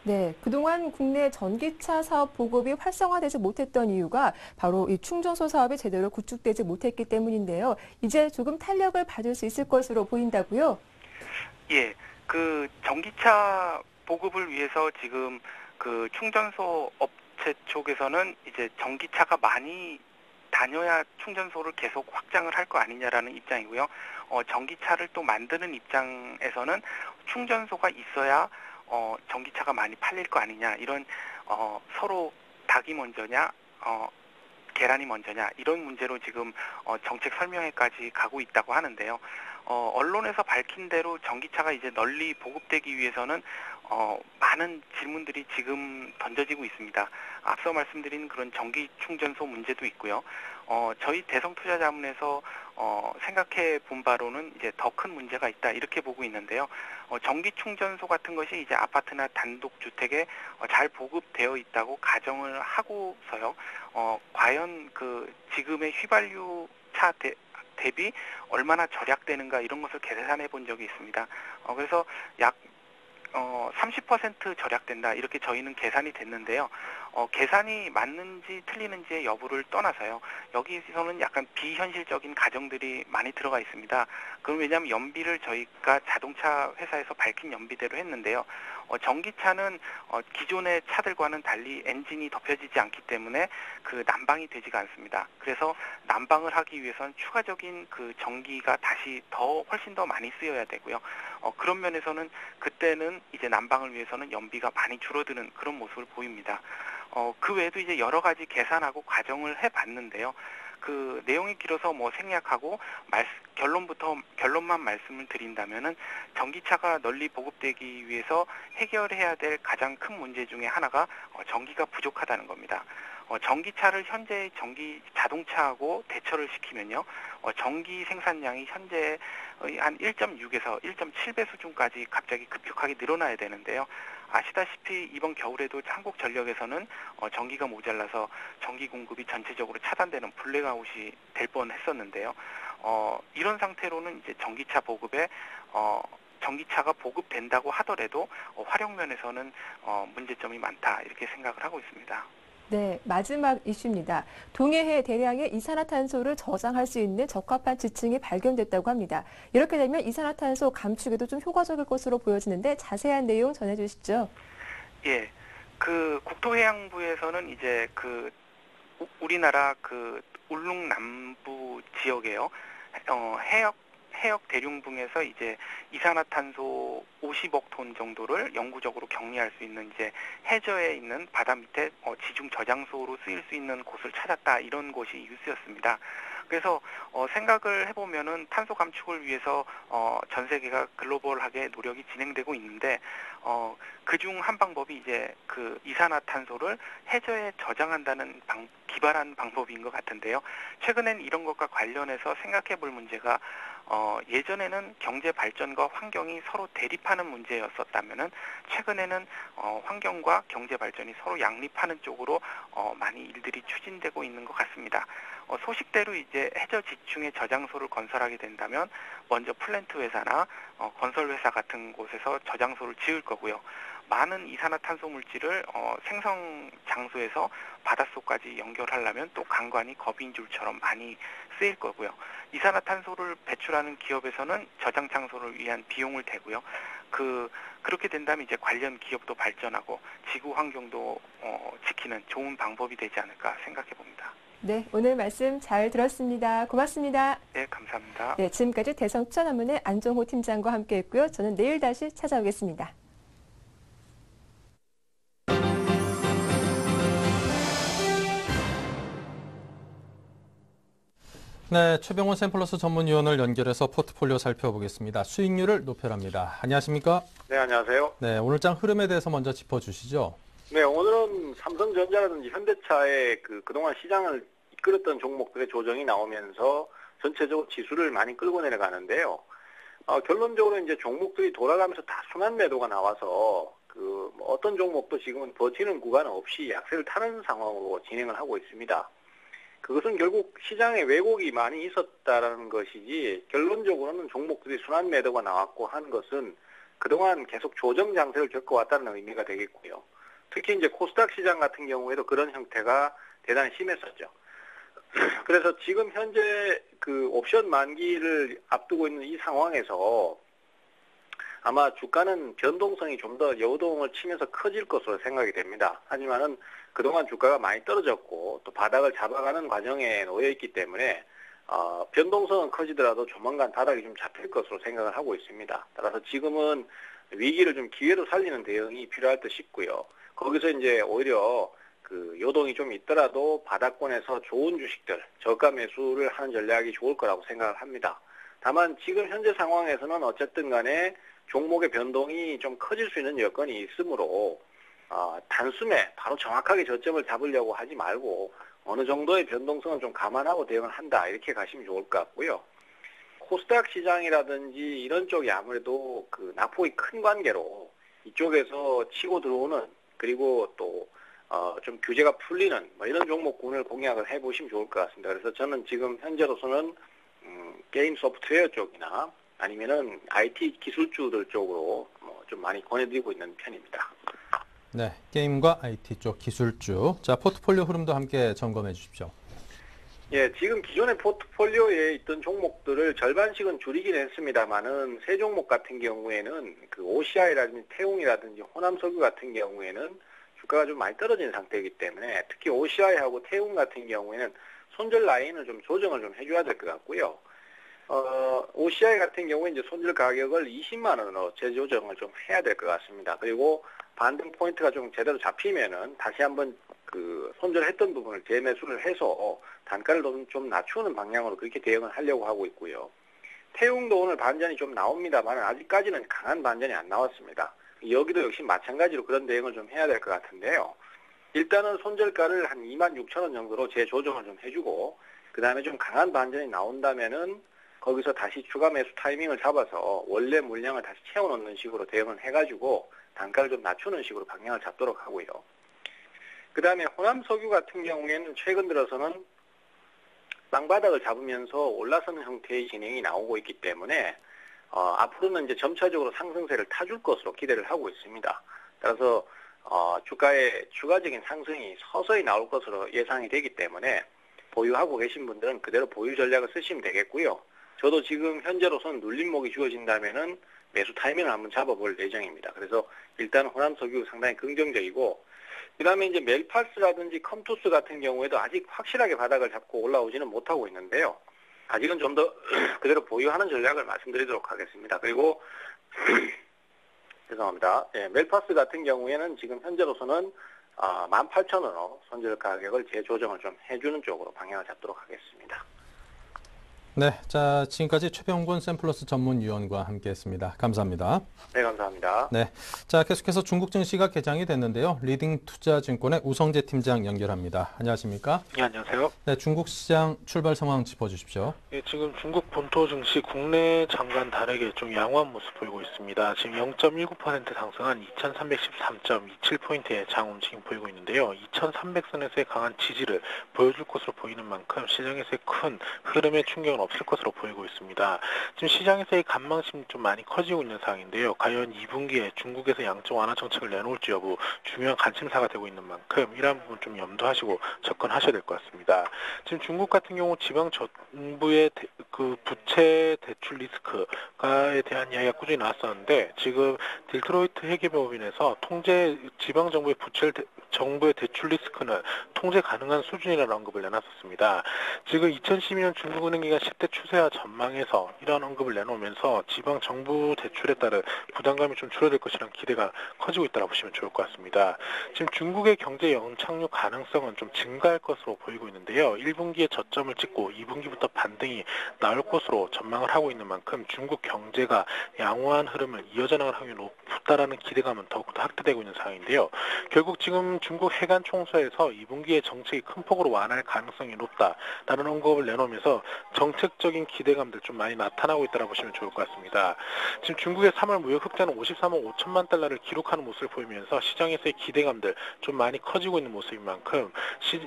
네, 그동안 국내 전기차 사업 보급이 활성화되지 못했던 이유가 바로 이 충전소 사업이 제대로 구축되지 못했기 때문인데요. 이제 조금 탄력을 받을 수 있을 것으로 보인다고요? 예, 그 전기차 보급을 위해서 지금 그 충전소 업체 쪽에서는 이제 전기차가 많이 다녀야 충전소를 계속 확장을 할 거 아니냐라는 입장이고요. 전기차를 또 만드는 입장에서는 충전소가 있어야 전기차가 많이 팔릴 거 아니냐, 이런 서로 닭이 먼저냐 계란이 먼저냐, 이런 문제로 지금 정책 설명회까지 가고 있다고 하는데요. 언론에서 밝힌 대로 전기차가 이제 널리 보급되기 위해서는 많은 질문들이 지금 던져지고 있습니다. 앞서 말씀드린 그런 전기 충전소 문제도 있고요. 저희 대성투자자문에서 생각해 본 바로는 이제 더 큰 문제가 있다, 이렇게 보고 있는데요. 전기 충전소 같은 것이 이제 아파트나 단독주택에 잘 보급되어 있다고 가정을 하고서요. 과연 그 지금의 휘발유 차 대비 얼마나 절약되는가, 이런 것을 계산해 본 적이 있습니다. 그래서 약 30% 절약된다, 이렇게 저희는 계산이 됐는데요. 계산이 맞는지 틀리는지의 여부를 떠나서요. 여기서는 약간 비현실적인 가정들이 많이 들어가 있습니다. 그럼 왜냐하면 연비를 저희가 자동차 회사에서 밝힌 연비대로 했는데요. 전기차는 기존의 차들과는 달리 엔진이 덮여지지 않기 때문에 그 난방이 되지가 않습니다. 그래서 난방을 하기 위해서는 추가적인 그 전기가 다시 훨씬 더 많이 쓰여야 되고요. 그런 면에서는 그때는 이제 난방을 위해서는 연비가 많이 줄어드는 그런 모습을 보입니다. 그 외에도 이제 여러 가지 계산하고 과정을 해봤는데요. 그 내용이 길어서 뭐 생략하고 결론만 말씀을 드린다면은 전기차가 널리 보급되기 위해서 해결해야 될 가장 큰 문제 중에 하나가 전기가 부족하다는 겁니다. 전기차를 현재 전기 자동차하고 대처를 시키면요, 전기 생산량이 현재 한 1.6에서 1.7배 수준까지 갑자기 급격하게 늘어나야 되는데요. 아시다시피 이번 겨울에도 한국전력에서는 전기가 모자라서 전기 공급이 전체적으로 차단되는 블랙아웃이 될 뻔했었는데요. 이런 상태로는 이제 전기차 보급에 전기차가 보급된다고 하더라도 활용 면에서는 문제점이 많다, 이렇게 생각을 하고 있습니다. 네, 마지막 이슈입니다. 동해에 대량의 이산화탄소를 저장할 수 있는 적합한 지층이 발견됐다고 합니다. 이렇게 되면 이산화탄소 감축에도 좀 효과적일 것으로 보여지는데 자세한 내용 전해주시죠. 예, 그 국토해양부에서는 이제 그 우리나라 그 울릉 남부 지역에요, 해역 대륙붕에서 이제 이산화탄소 50억 톤 정도를 영구적으로 격리할 수 있는 이제 해저에 있는 바다 밑에 지중 저장소로 쓰일 수 있는 곳을 찾았다, 이런 것이 뉴스였습니다. 그래서 생각을 해보면은 탄소 감축을 위해서 전 세계가 글로벌하게 노력이 진행되고 있는데 그중 한 방법이 이제 그 이산화탄소를 해저에 저장한다는 기발한 방법인 것 같은데요. 최근엔 이런 것과 관련해서 생각해볼 문제가 예전에는 경제 발전과 환경이 서로 대립하는 문제였었다면은 최근에는 환경과 경제 발전이 서로 양립하는 쪽으로 많이 일들이 추진되고 있는 것 같습니다. 소식대로 이제 해저 지층에 저장소를 건설하게 된다면 먼저 플랜트 회사나 건설 회사 같은 곳에서 저장소를 지을 거고요. 많은 이산화탄소 물질을 생성 장소에서 바닷속까지 연결하려면 또 간관이 거빈줄처럼 많이 쓰일 거고요. 이산화탄소를 배출하는 기업에서는 저장 장소를 위한 비용을 대고요. 그렇게 된다면 이제 관련 기업도 발전하고 지구 환경도 지키는 좋은 방법이 되지 않을까 생각해 봅니다. 네, 오늘 말씀 잘 들었습니다. 고맙습니다. 네, 감사합니다. 네, 지금까지 대성투자자문의 안종호 팀장과 함께했고요. 저는 내일 다시 찾아오겠습니다. 네, 최병원 샘플러스 전문위원을 연결해서 포트폴리오 살펴보겠습니다. 수익률을 높여랍니다. 안녕하십니까? 네, 안녕하세요. 네, 오늘장 흐름에 대해서 먼저 짚어주시죠. 네, 오늘은 삼성전자라든지 현대차의 그동안 시장을 이끌었던 종목들의 조정이 나오면서 전체적으로 지수를 많이 끌고 내려가는데요. 결론적으로 이제 종목들이 돌아가면서 다 순환 매도가 나와서 어떤 종목도 지금은 버티는 구간 없이 약세를 타는 상황으로 진행을 하고 있습니다. 그것은 결국 시장에 왜곡이 많이 있었다라는 것이지 결론적으로는 종목들이 순환 매도가 나왔고 한 것은 그동안 계속 조정 장세를 겪어왔다는 의미가 되겠고요. 특히 이제 코스닥 시장 같은 경우에도 그런 형태가 대단히 심했었죠. 그래서 지금 현재 그 옵션 만기를 앞두고 있는 이 상황에서 아마 주가는 변동성이 좀 더 여동을 치면서 커질 것으로 생각이 됩니다. 하지만은 그동안 주가가 많이 떨어졌고 또 바닥을 잡아가는 과정에 놓여 있기 때문에 변동성은 커지더라도 조만간 바닥이 좀 잡힐 것으로 생각을 하고 있습니다. 따라서 지금은 위기를 좀 기회로 살리는 대응이 필요할 듯 싶고요. 거기서 이제 오히려 그 요동이 좀 있더라도 바닥권에서 좋은 주식들 저가 매수를 하는 전략이 좋을 거라고 생각을 합니다. 다만 지금 현재 상황에서는 어쨌든 간에 종목의 변동이 좀 커질 수 있는 여건이 있으므로 단숨에 바로 정확하게 저점을 잡으려고 하지 말고 어느 정도의 변동성은 좀 감안하고 대응을 한다 이렇게 가시면 좋을 것 같고요. 코스닥 시장이라든지 이런 쪽이 아무래도 그 낙폭이 큰 관계로 이쪽에서 치고 들어오는 그리고 또 좀 규제가 풀리는 뭐 이런 종목군을 공략을 해보시면 좋을 것 같습니다. 그래서 저는 지금 현재로서는 게임 소프트웨어 쪽이나 아니면은 IT 기술주들 쪽으로 좀 많이 권해드리고 있는 편입니다. 네, 게임과 IT 쪽 기술주. 자, 포트폴리오 흐름도 함께 점검해 주십시오. 예, 지금 기존의 포트폴리오에 있던 종목들을 절반씩은 줄이긴 했습니다만은 세 종목 같은 경우에는 그 OCI라든지 태웅이라든지 호남석유 같은 경우에는 주가가 좀 많이 떨어진 상태이기 때문에 특히 OCI하고 태웅 같은 경우에는 손절 라인을 좀 조정을 좀 해줘야 될 것 같고요. OCI 같은 경우에 이제 손절 가격을 20만 원으로 재조정을 좀 해야 될 것 같습니다. 그리고 반등 포인트가 좀 제대로 잡히면은 다시 한번 그 손절했던 부분을 재매수를 해서 단가를 좀 낮추는 방향으로 그렇게 대응을 하려고 하고 있고요. 태웅도 오늘 반전이 좀 나옵니다만 아직까지는 강한 반전이 안 나왔습니다. 여기도 역시 마찬가지로 그런 대응을 좀 해야 될 것 같은데요. 일단은 손절가를 한 26,000원 정도로 재조정을 좀 해주고 그 다음에 좀 강한 반전이 나온다면은 거기서 다시 추가 매수 타이밍을 잡아서 원래 물량을 다시 채워넣는 식으로 대응을 해가지고 단가를 좀 낮추는 식으로 방향을 잡도록 하고요. 그 다음에 호남석유 같은 경우에는 최근 들어서는 땅바닥을 잡으면서 올라서는 형태의 진행이 나오고 있기 때문에 앞으로는 이제 점차적으로 상승세를 타줄 것으로 기대를 하고 있습니다. 따라서 주가의 추가적인 상승이 서서히 나올 것으로 예상이 되기 때문에 보유하고 계신 분들은 그대로 보유 전략을 쓰시면 되겠고요. 저도 지금 현재로서는 눌림목이 주어진다면은 매수 타이밍을 한번 잡아볼 예정입니다. 그래서 일단 호남석유 상당히 긍정적이고 그 다음에 이제 멜파스라든지 컴투스 같은 경우에도 아직 확실하게 바닥을 잡고 올라오지는 못하고 있는데요. 아직은 좀 더 그대로 보유하는 전략을 말씀드리도록 하겠습니다. 그리고 죄송합니다. 예, 멜파스 같은 경우에는 지금 현재로서는 18,000원으로 손절 가격을 재조정을 좀 해주는 쪽으로 방향을 잡도록 하겠습니다. 네, 자 지금까지 최병곤 샘플러스 전문위원과 함께했습니다. 감사합니다. 네, 감사합니다. 네, 자 계속해서 중국 증시가 개장이 됐는데요. 리딩투자증권의 우성재 팀장 연결합니다. 안녕하십니까? 네, 안녕하세요. 네, 중국 시장 출발 상황 짚어주십시오. 예, 지금 중국 본토 증시 국내 장관 다르게 좀 양호한 모습 보이고 있습니다. 지금 0.19% 상승한 2313.27포인트의 장 움직임 보이고 있는데요. 2300선에서의 강한 지지를 보여줄 것으로 보이는 만큼 시장에서의 큰 흐름의 충격은 없을 것으로 보이고 있습니다. 지금 시장에서의 관망심이 좀 많이 커지고 있는 상황인데요. 과연 2분기에 중국에서 양적 완화 정책을 내놓을지 여부 중요한 관심사가 되고 있는 만큼 이러한 부분 좀 염두하시고 접근하셔야 될 것 같습니다. 지금 중국 같은 경우 지방 정부의 그 부채 대출 리스크에 대한 이야기가 꾸준히 나왔었는데 지금 딜트로이트 회계법인에서 지방 정부의 정부의 대출 리스크는 통제 가능한 수준이라는 언급을 내놨었습니다. 지금 2012년 중국은행 기간 10대 추세와 전망에서 이러한 언급을 내놓으면서 지방 정부 대출에 따른 부담감이 좀 줄어들 것이라는 기대가 커지고 있다고 보시면 좋을 것 같습니다. 지금 중국의 경제 연착륙 가능성은 좀 증가할 것으로 보이고 있는데요. 1분기에 저점을 찍고 2분기부터 반등이 나올 것으로 전망을 하고 있는 만큼 중국 경제가 양호한 흐름을 이어져 나갈 확률이 높다라는 기대감은 더욱더 확대되고 있는 상황인데요. 결국 지금 중국 해관 총서에서 2분기에 정책이 큰 폭으로 완화할 가능성이 높다라는 언급을 내놓으면서 정책적인 기대감들 좀 많이 나타나고 있다고 보시면 좋을 것 같습니다. 지금 중국의 3월 무역 흑자는 53억 5천만 달러를 기록하는 모습을 보이면서 시장에서의 기대감들 좀 많이 커지고 있는 모습인 만큼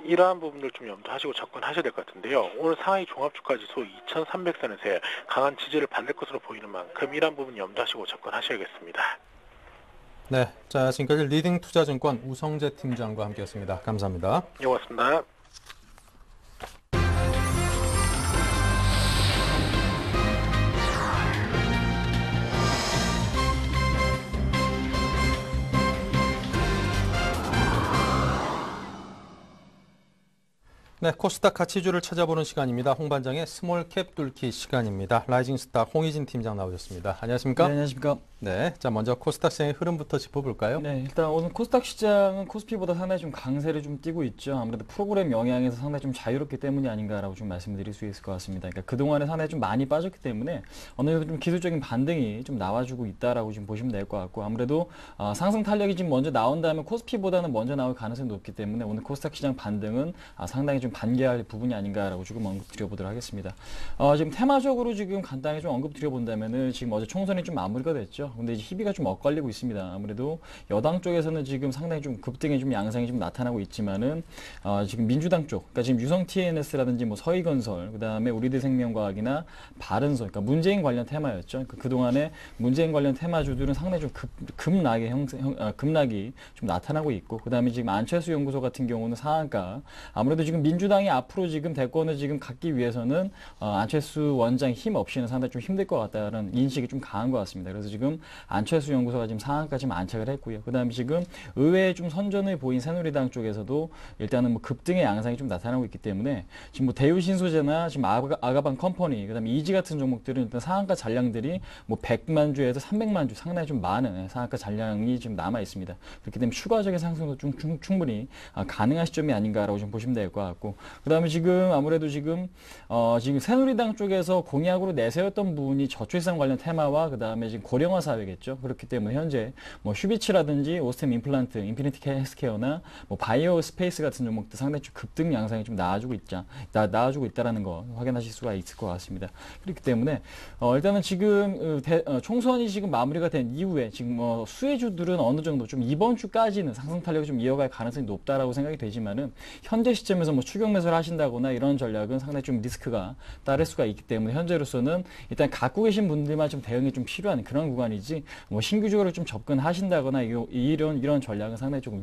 이러한 부분들 좀 염두하시고 접근하셔야 될 것 같은데요. 오늘 상하이 종합주가지수 2300선에서 강한 지지를 받을 것으로 보이는 만큼 이러한 부분 염두하시고 접근하셔야겠습니다. 네, 자 지금까지 리딩투자증권 우성재 팀장과 함께했습니다. 감사합니다. 네, 고맙습니다. 네, 코스닥 가치주를 찾아보는 시간입니다. 홍반장의 스몰캡 뚫기 시간입니다. 라이징스타 홍희진 팀장 나오셨습니다. 안녕하십니까? 네, 안녕하십니까? 네, 자 먼저 코스닥 시장의 흐름부터 짚어볼까요? 네, 일단 오늘 코스닥 시장은 코스피보다 상당히 좀 강세를 좀 띠고 있죠. 아무래도 프로그램 영향에서 상당히 좀 자유롭기 때문이 아닌가라고 좀 말씀드릴 수 있을 것 같습니다. 그러니까 그동안에 상당히 좀 많이 빠졌기 때문에 어느 정도 좀 기술적인 반등이 좀 나와주고 있다라고 지금 보시면 될 것 같고, 아무래도 상승 탄력이 지금 먼저 나온 다음에 코스피보다는 먼저 나올 가능성이 높기 때문에 오늘 코스닥 시장 반등은 상당히 좀 반기할 부분이 아닌가라고 조금 언급드려보도록 하겠습니다. 지금 테마적으로 지금 간단히 좀 언급드려본다면은 지금 어제 총선이 좀 마무리가 됐죠. 근데 이제 희비가 좀 엇갈리고 있습니다. 아무래도 여당 쪽에서는 지금 상당히 좀 급등의 좀 양상이 좀 나타나고 있지만은 지금 민주당 쪽, 그러니까 지금 유성 TNS라든지 뭐 서희건설, 그다음에 우리대생명과학이나 바른소, 그러니까 문재인 관련 테마였죠. 그동안에 문재인 관련 테마주들은 상당히 좀 급락이 좀 나타나고 있고, 그다음에 지금 안철수 연구소 같은 경우는 상한가. 아무래도 지금 민주당이 앞으로 지금 대권을 지금 갖기 위해서는 안철수 원장 힘 없이는 상당히 좀 힘들 것 같다는 인식이 좀 강한 것 같습니다. 그래서 지금 안철수 연구소가 지금 상한가 지금 안착을 했고요. 그다음에 지금 의외에 좀 선전을 보인 새누리당 쪽에서도 일단은 뭐 급등의 양상이 좀 나타나고 있기 때문에 지금 뭐 대우신소재나 지금 아가방 컴퍼니, 그다음에 이지 같은 종목들은 일단 상한가 잔량들이 뭐 100만 주에서 300만 주 상당히 좀 많은 상한가 잔량이 지금 남아 있습니다. 그렇기 때문에 추가적인 상승도 좀 충분히 가능한 시점이 아닌가라고 좀 보시면 될 것 같고, 그다음에 지금 아무래도 지금 새누리당 쪽에서 공약으로 내세웠던 부분이 저출산 관련 테마와 그다음에 지금 고령화 사회겠죠. 그렇기 때문에 현재 뭐 휴비치라든지 오스템 임플란트, 인피니티 헬스케어나 뭐 바이오 스페이스 같은 종목들 상당히 좀 급등 양상이 좀 나와주고 있다라는 거 확인하실 수가 있을 것 같습니다. 그렇기 때문에 일단은 지금 총선이 지금 마무리가 된 이후에 지금 수혜주들은 어느 정도 좀 이번 주까지는 상승 탄력이 좀 이어갈 가능성이 높다라고 생각이 되지만은 현재 시점에서 뭐 추격 매수를 하신다거나 이런 전략은 상당히 좀 리스크가 따를 수가 있기 때문에 현재로서는 일단 갖고 계신 분들만 좀 대응이 좀 필요한 그런 구간이지, 뭐 신규적으로 좀 접근하신다거나 이런 전략은 상당히 조금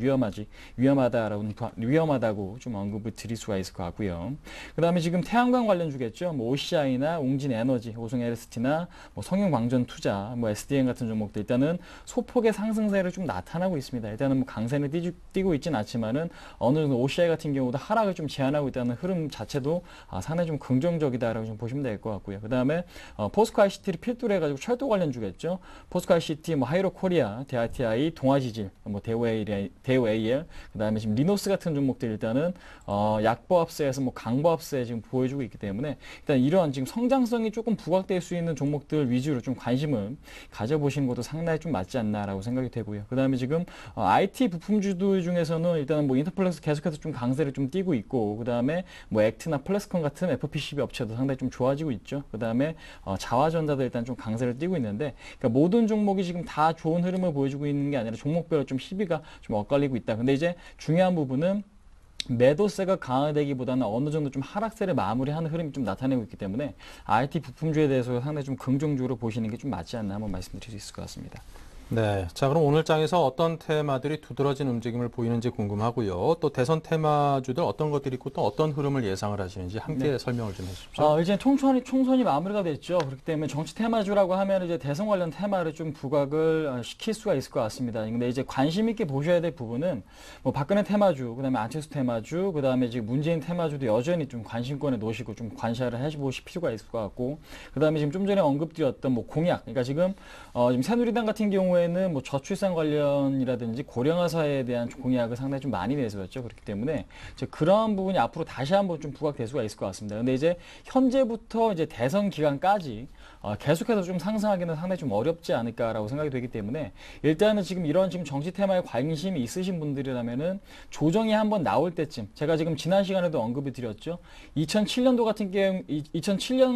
위험하다고 좀 언급을 드릴 수가 있을 것 같고요. 그다음에 지금 태양광 관련주겠죠. 뭐 OCI나 웅진에너지, 오송 LST나 뭐 성용광전투자, 뭐 SDN 같은 종목들 일단은 소폭의 상승세를 좀 나타나고 있습니다. 일단은 뭐 강세는 띄고 있지는 않지만은 어느 정도 OCI 같은 경우도 하락을 좀 제한하고 있다는 흐름 자체도 상당히 좀 긍정적이다라고 좀 보시면 될 것 같고요. 그다음에 포스코 ICT를 필두로 해가지고 철도 관련주겠죠. 포스코 ICT, 뭐 하이로코리아, DRTI, 동아지질, 뭐 대우 AL, 그다음에 지금 리노스 같은 종목들 일단은 약보합세에서 뭐 강보합세 지금 보여주고 있기 때문에 일단 이런 지금 성장성이 조금 부각될 수 있는 종목들 위주로 좀 관심을 가져보시는 것도 상당히 좀 맞지 않나라고 생각이 되고요. 그다음에 지금 IT 부품주들 중에서는 일단은 뭐 인터플렉스 계속해서 좀 강세를 좀 띄고 있고, 그다음에 뭐 액트나 플래스콘 같은 FPCB 업체도 상당히 좀 좋아지고 있죠. 그다음에 자화전자도 일단 좀 강세를 띄고 있는데, 그러니까 모든 종목이 지금 다 좋은 흐름을 보여주고 있는 게 아니라 종목별로 좀 시비가 좀 엇갈리고 있다. 근데 이제 중요한 부분은 매도세가 강화되기보다는 어느 정도 좀 하락세를 마무리하는 흐름이 좀 나타내고 있기 때문에 IT 부품주에 대해서 상당히 좀 긍정적으로 보시는 게 좀 맞지 않나 한번 말씀드릴 수 있을 것 같습니다. 네, 자 그럼 오늘 장에서 어떤 테마들이 두드러진 움직임을 보이는지 궁금하고요. 또 대선 테마주들 어떤 것들이 있고 또 어떤 흐름을 예상을 하시는지 함께 설명을 좀 해주십시오. 이제 총선이 마무리가 됐죠. 그렇기 때문에 정치 테마주라고 하면 이제 대선 관련 테마를 좀 부각을 시킬 수가 있을 것 같습니다. 근데 이제 관심 있게 보셔야 될 부분은 뭐 박근혜 테마주, 그다음에 안철수 테마주, 그다음에 지금 문재인 테마주도 여전히 좀 관심권에 놓으시고 좀 관시를 해보실 필요가 있을 것 같고, 그다음에 지금 좀 전에 언급드렸던 뭐 공약, 그러니까 지금 새누리당 같은 경우에는 뭐 저출산 관련이라든지 고령화 사회에 대한 공약을 상당히 좀 많이 내세웠죠. 그렇기 때문에 그런 부분이 앞으로 다시 한번 좀 부각될 수가 있을 것 같습니다. 근데 이제 현재부터 이제 대선 기간까지 계속해서 좀 상승하기는 상당히 좀 어렵지 않을까라고 생각이 되기 때문에 일단은 지금 이런 지금 정치 테마에 관심이 있으신 분들이라면은 조정이 한번 나올 때쯤, 제가 지금 지난 시간에도 언급을 드렸죠. 2007년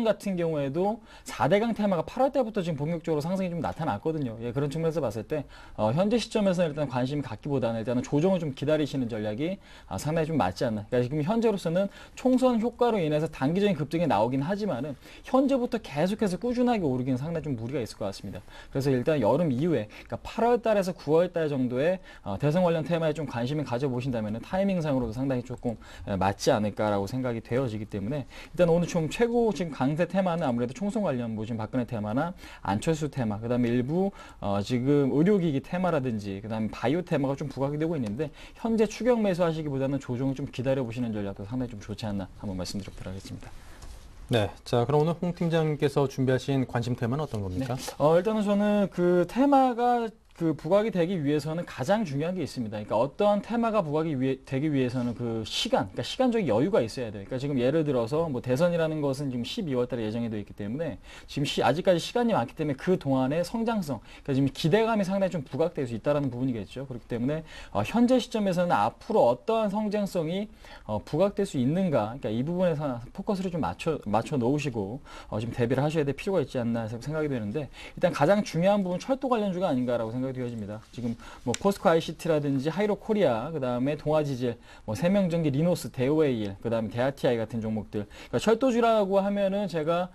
같은 경우에도 4대강 테마가 8월 때부터 지금 본격적으로 상승이 좀 나타났거든요. 예, 그런 측면에서 봤을 때 현재 시점에서는 일단 관심 갖기보다는 일단은 조정을 좀 기다리시는 전략이 상당히 좀 맞지 않나. 그러니까 지금 현재로서는 총선 효과로 인해서 단기적인 급등이 나오긴 하지만은 현재부터 계속해서 꾸준히 꾸준하게 오르기는 상당히 좀 무리가 있을 것 같습니다. 그래서 일단 여름 이후에, 그러니까 8월 달에서 9월 달 정도의 대선 관련 테마에 좀 관심을 가져보신다면 타이밍상으로도 상당히 조금 맞지 않을까라고 생각이 되어지기 때문에 일단 오늘 좀 최고 지금 강세 테마는 아무래도 총선 관련 뭐 지금 박근혜 테마나 안철수 테마, 그다음에 일부 지금 의료기기 테마라든지 그다음에 바이오 테마가 좀 부각이 되고 있는데 현재 추격 매수하시기보다는 조정을 좀 기다려 보시는 전략도 상당히 좀 좋지 않나 한번 말씀드리도록 하겠습니다. 네, 자 그럼 오늘 홍 팀장님께서 준비하신 관심 테마는 어떤 겁니까? 네. 일단은 저는 그 테마가 그 부각이 되기 위해서는 가장 중요한 게 있습니다. 그러니까 어떠한 테마가 부각이 되기 위해서는 그 시간, 그러니까 시간적 여유가 있어야 돼요. 그러니까 지금 예를 들어서 뭐 대선이라는 것은 지금 12월 달에 예정이 되어 있기 때문에 지금 아직까지 시간이 많기 때문에 그 동안의 성장성, 그러니까 지금 기대감이 상당히 좀 부각될 수 있다는 부분이겠죠. 그렇기 때문에 현재 시점에서는 앞으로 어떠한 성장성이 부각될 수 있는가, 그러니까 이 부분에서 포커스를 좀 맞춰 놓으시고 지금 대비를 하셔야 될 필요가 있지 않나 생각이 되는데 일단 가장 중요한 부분 철도 관련주가 아닌가라고 생각이 되어집니다. 지금 뭐 포스코 ICT라든지 하이로 코리아, 그 다음에 동아지질, 뭐 세명전기, 리노스, 대우에일, 그 다음에 대아티아이 같은 종목들. 그러니까 철도주라고 하면은 제가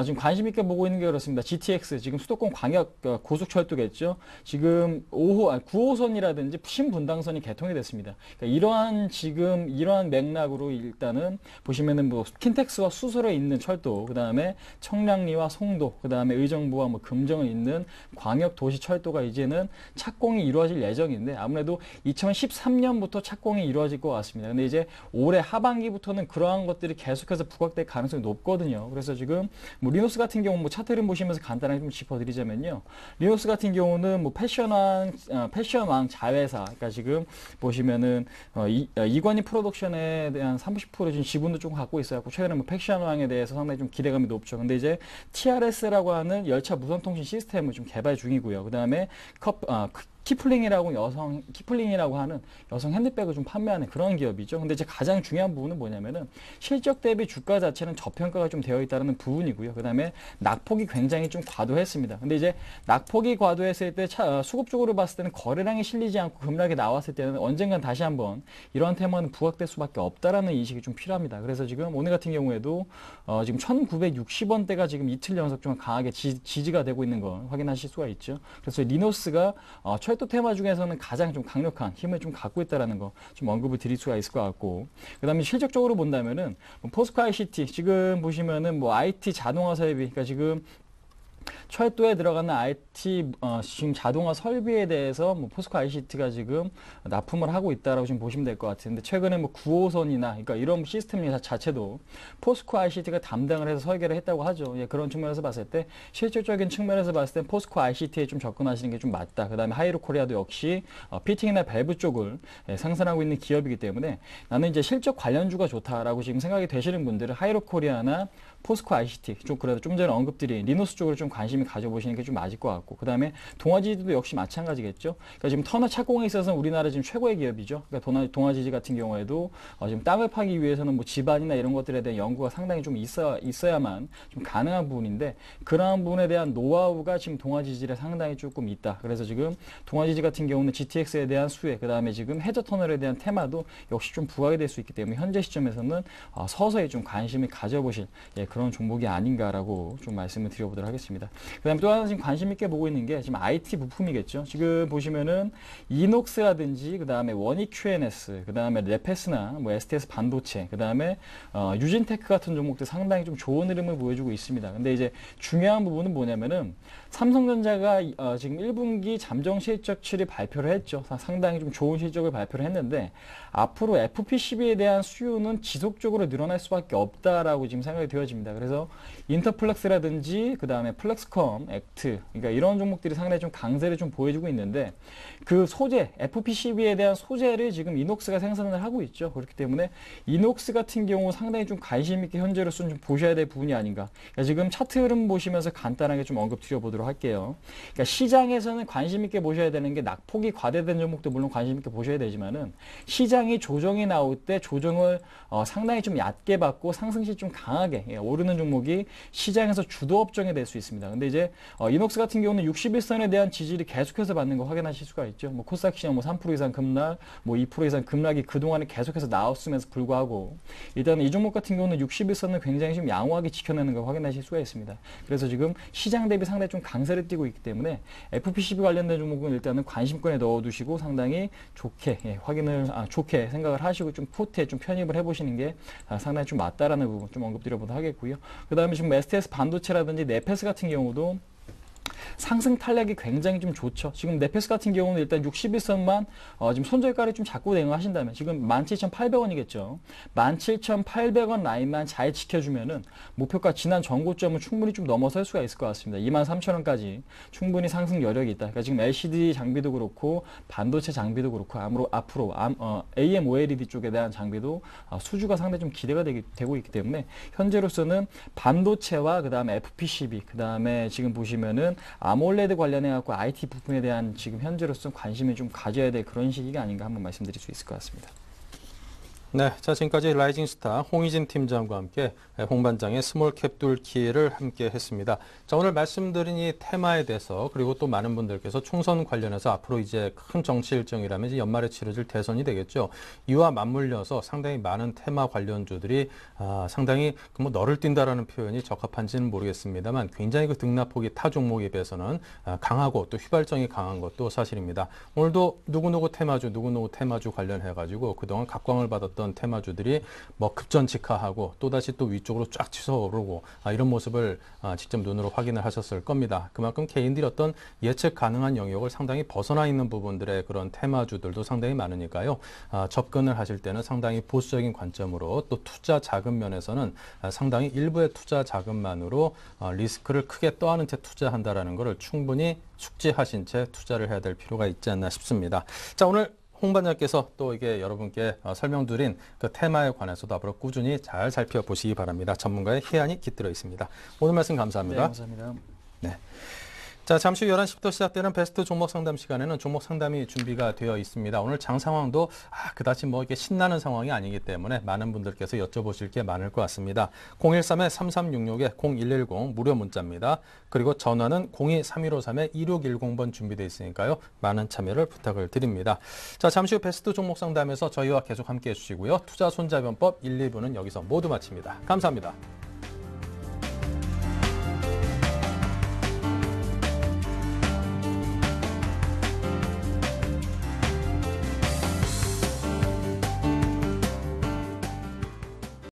지금 관심 있게 보고 있는 게 그렇습니다. GTX, 지금 수도권 광역 고속철도겠죠. 지금 9호선이라든지 신분당선이 개통이 됐습니다. 그러니까 이러한 맥락으로 일단은 보시면은 뭐 킨텍스와 수소에 있는 철도, 그 다음에 청량리와 송도, 그 다음에 의정부와 뭐 금정을 잇는 광역 도시 철도가 이제는 착공이 이루어질 예정인데 아무래도 2013년부터 착공이 이루어질 것 같습니다. 근데 이제 올해 하반기부터는 그러한 것들이 계속해서 부각될 가능성이 높거든요. 그래서 지금 뭐 리노스 같은 경우 뭐 차트 흐름 보시면서 간단하게 좀 짚어드리자면요. 리노스 같은 경우는 뭐 패션왕 자회사, 그러니까 지금 보시면은 이관희 프로덕션에 대한 30% 지금 지분도 좀 갖고 있어요. 최근에 뭐 패션왕에 대해서 상당히 좀 기대감이 높죠. 근데 이제 TRS라고 하는 열차 무선통신 시스템을 좀 개발 중이고요. 그 다음에 키플링이라고 하는 여성 핸드백을 좀 판매하는 그런 기업이죠. 근데 이제 가장 중요한 부분은 뭐냐면은 실적 대비 주가 자체는 저평가가 좀 되어 있다는 부분이고요. 그 다음에 낙폭이 굉장히 좀 과도했습니다. 근데 이제 낙폭이 과도했을 때 수급적으로 봤을 때는 거래량이 실리지 않고 급락이 나왔을 때는 언젠간 다시 한번 이러한 테마는 부각될 수밖에 없다라는 인식이 좀 필요합니다. 그래서 지금 오늘 같은 경우에도 지금 1960원대가 지금 이틀 연속 좀 강하게 지지가 되고 있는 걸 확인하실 수가 있죠. 그래서 리노스가 철도 테마 중에서는 가장 좀 강력한 힘을 좀 갖고 있다는 거 좀 언급을 드릴 수가 있을 것 같고, 그 다음에 실적적으로 본다면은 포스코 ICT 지금 보시면은 뭐 IT 자동화 설비, 그러니까 지금 철도에 들어가는 IT 지금 자동화 설비에 대해서 뭐 포스코 ICT가 지금 납품을 하고 있다라고 지금 보시면 될 것 같은데 최근에 뭐 9호선이나 그러니까 이런 시스템 자체도 포스코 ICT가 담당을 해서 설계를 했다고 하죠. 예, 그런 측면에서 봤을 때 실질적인 측면에서 봤을 때 포스코 ICT에 좀 접근하시는 게 좀 맞다. 그다음에 하이로 코리아도 역시 피팅이나 밸브 쪽을 생산하고 있는 기업이기 때문에 나는 이제 실적 관련주가 좋다라고 지금 생각이 되시는 분들은 하이로 코리아나 포스코 ICT 쪽, 그래도 좀 전에 언급드린 리노스 쪽으로 좀 관심이 가져보시는 게 좀 맞을 것 같고, 그 다음에 동아지지도 역시 마찬가지겠죠. 그러니까 지금 터널 착공에 있어서 우리나라 지금 최고의 기업이죠. 그러니까 동아지지 같은 경우에도 지금 땅을 파기 위해서는 뭐 지반이나 이런 것들에 대한 연구가 상당히 좀 있어야만 좀 가능한 부분인데 그러한 부분에 대한 노하우가 지금 동아지지에 상당히 조금 있다. 그래서 지금 동아지지 같은 경우는 GTX에 대한 수혜, 그 다음에 지금 해저 터널에 대한 테마도 역시 좀 부각이 될 수 있기 때문에 현재 시점에서는 서서히 좀 관심을 가져보실 그런 종목이 아닌가라고 좀 말씀을 드려보도록 하겠습니다. 그 다음에 또 하나 지금 관심 있게 보고 있는 게 지금 IT 부품이겠죠. 지금 보시면은 이녹스라든지 그 다음에 원익 QNS, 그 다음에 레페스나 뭐 STS 반도체, 그 다음에 유진테크 같은 종목들 상당히 좀 좋은 흐름을 보여주고 있습니다. 근데 이제 중요한 부분은 뭐냐면은 삼성전자가 지금 1분기 잠정 실적치를 발표를 했죠. 상당히 좀 좋은 실적을 발표를 했는데 앞으로 FP12에 대한 수요는 지속적으로 늘어날 수밖에 없다라고 지금 생각이 되어집니다. 그래서 인터플렉스라든지 그 다음에 플렉스컴, 액트, 그러니까 이런 종목들이 상당히 좀 강세를 좀 보여주고 있는데 그 소재, FP12에 대한 소재를 지금 이녹스가 생산을 하고 있죠. 그렇기 때문에 이녹스 같은 경우 상당히 좀 관심 있게 현재로서는 좀 보셔야 될 부분이 아닌가. 그러니까 지금 차트 흐름 보시면서 간단하게 좀 언급 드려보도록 할게요. 그러니까 시장에서는 관심 있게 보셔야 되는 게 낙폭이 과대된 종목도 물론 관심 있게 보셔야 되지만은 시장이 조정이 나올 때 조정을 상당히 좀 얕게 받고 상승시 좀 강하게 오르는 종목이 시장에서 주도 업종이 될 수 있습니다. 근데 이제 이녹스 같은 경우는 61선에 대한 지지를 계속해서 받는 거 확인하실 수가 있죠. 뭐 코스닥 시장 뭐 3% 이상 급락, 뭐 2% 이상 급락이 그동안에 계속해서 나왔음에도 불구하고 일단 이 종목 같은 경우는 61선을 굉장히 좀 양호하게 지켜내는 걸 확인하실 수가 있습니다. 그래서 지금 시장 대비 상당히 좀 강세를 띠고 있기 때문에 FPCB 관련된 종목은 일단은 관심권에 넣어두시고 상당히 좋게 좋게 생각을 하시고 좀 포트에 좀 편입을 해보시는 게 상당히 좀 맞다라는 부분 좀 언급드려보도록 하겠고요. 그 다음에 지금 STS 반도체라든지 네페스 같은 경우도 상승 탄력이 굉장히 좀 좋죠. 지금 네페스 같은 경우는 일단 61선만 지금 손절가를 좀 잡고 대응하신다면 지금 17,800원이겠죠. 17,800원 라인만 잘 지켜주면은 목표가 지난 전고점을 충분히 좀 넘어설 수가 있을 것 같습니다. 23,000원까지 충분히 상승 여력이 있다. 그러니까 지금 LCD 장비도 그렇고 반도체 장비도 그렇고 앞으로 AM OLED 쪽에 대한 장비도 수주가 상당히 좀 기대가 되고 있기 때문에 현재로서는 반도체와 그 다음에 FPCB 그 다음에 지금 보시면은 아몰레드 관련해 갖고 IT 부품에 대한 지금 현재로서 관심을 좀 가져야 될 그런 시기가 아닌가 한번 말씀드릴 수 있을 것 같습니다. 네, 자 지금까지 라이징 스타 홍희진 팀장과 함께 홍반장의 스몰캡 뚫기를 함께 했습니다. 자 오늘 말씀드린 이 테마에 대해서 그리고 또 많은 분들께서 총선 관련해서 앞으로 이제 큰 정치 일정이라면 이제 연말에 치러질 대선이 되겠죠. 이와 맞물려서 상당히 많은 테마 관련주들이 상당히 뭐 너를 뛴다라는 표현이 적합한지는 모르겠습니다만 굉장히 그 등락폭이 타 종목에 비해서는 강하고 또 휘발성이 강한 것도 사실입니다. 오늘도 누구누구 테마주 관련해 가지고 그동안 각광을 받았던 테마주들이 뭐 급전직하하고 또다시 또 위쪽으로 쫙 치솟아오르고 이런 모습을 직접 눈으로 확인을 하셨을 겁니다. 그만큼 개인들이 어떤 예측 가능한 영역을 상당히 벗어나 있는 부분들의 그런 테마주들도 상당히 많으니까요. 접근을 하실 때는 상당히 보수적인 관점으로 또 투자 자금 면에서는 상당히 일부의 투자 자금만으로 리스크를 크게 떠안은 채 투자한다라는 것을 충분히 숙지하신 채 투자를 해야 될 필요가 있지 않나 싶습니다. 자, 오늘 홍 반장께서 또 이게 여러분께 설명드린 그 테마에 관해서도 앞으로 꾸준히 잘 살펴보시기 바랍니다. 전문가의 해안이 깃들어 있습니다. 오늘 말씀 감사합니다. 네, 감사합니다. 네. 자, 잠시 후 11시부터 시작되는 베스트 종목 상담 시간에는 종목 상담이 준비가 되어 있습니다. 오늘 장 상황도 그다지 뭐 이게 신나는 상황이 아니기 때문에 많은 분들께서 여쭤보실 게 많을 것 같습니다. 013-3366-0110 무료 문자입니다. 그리고 전화는 02-3153-2610번 준비되어 있으니까요. 많은 참여를 부탁을 드립니다. 자, 잠시 후 베스트 종목 상담에서 저희와 계속 함께해 주시고요. 투자 손자변법 1, 2부는 여기서 모두 마칩니다. 감사합니다.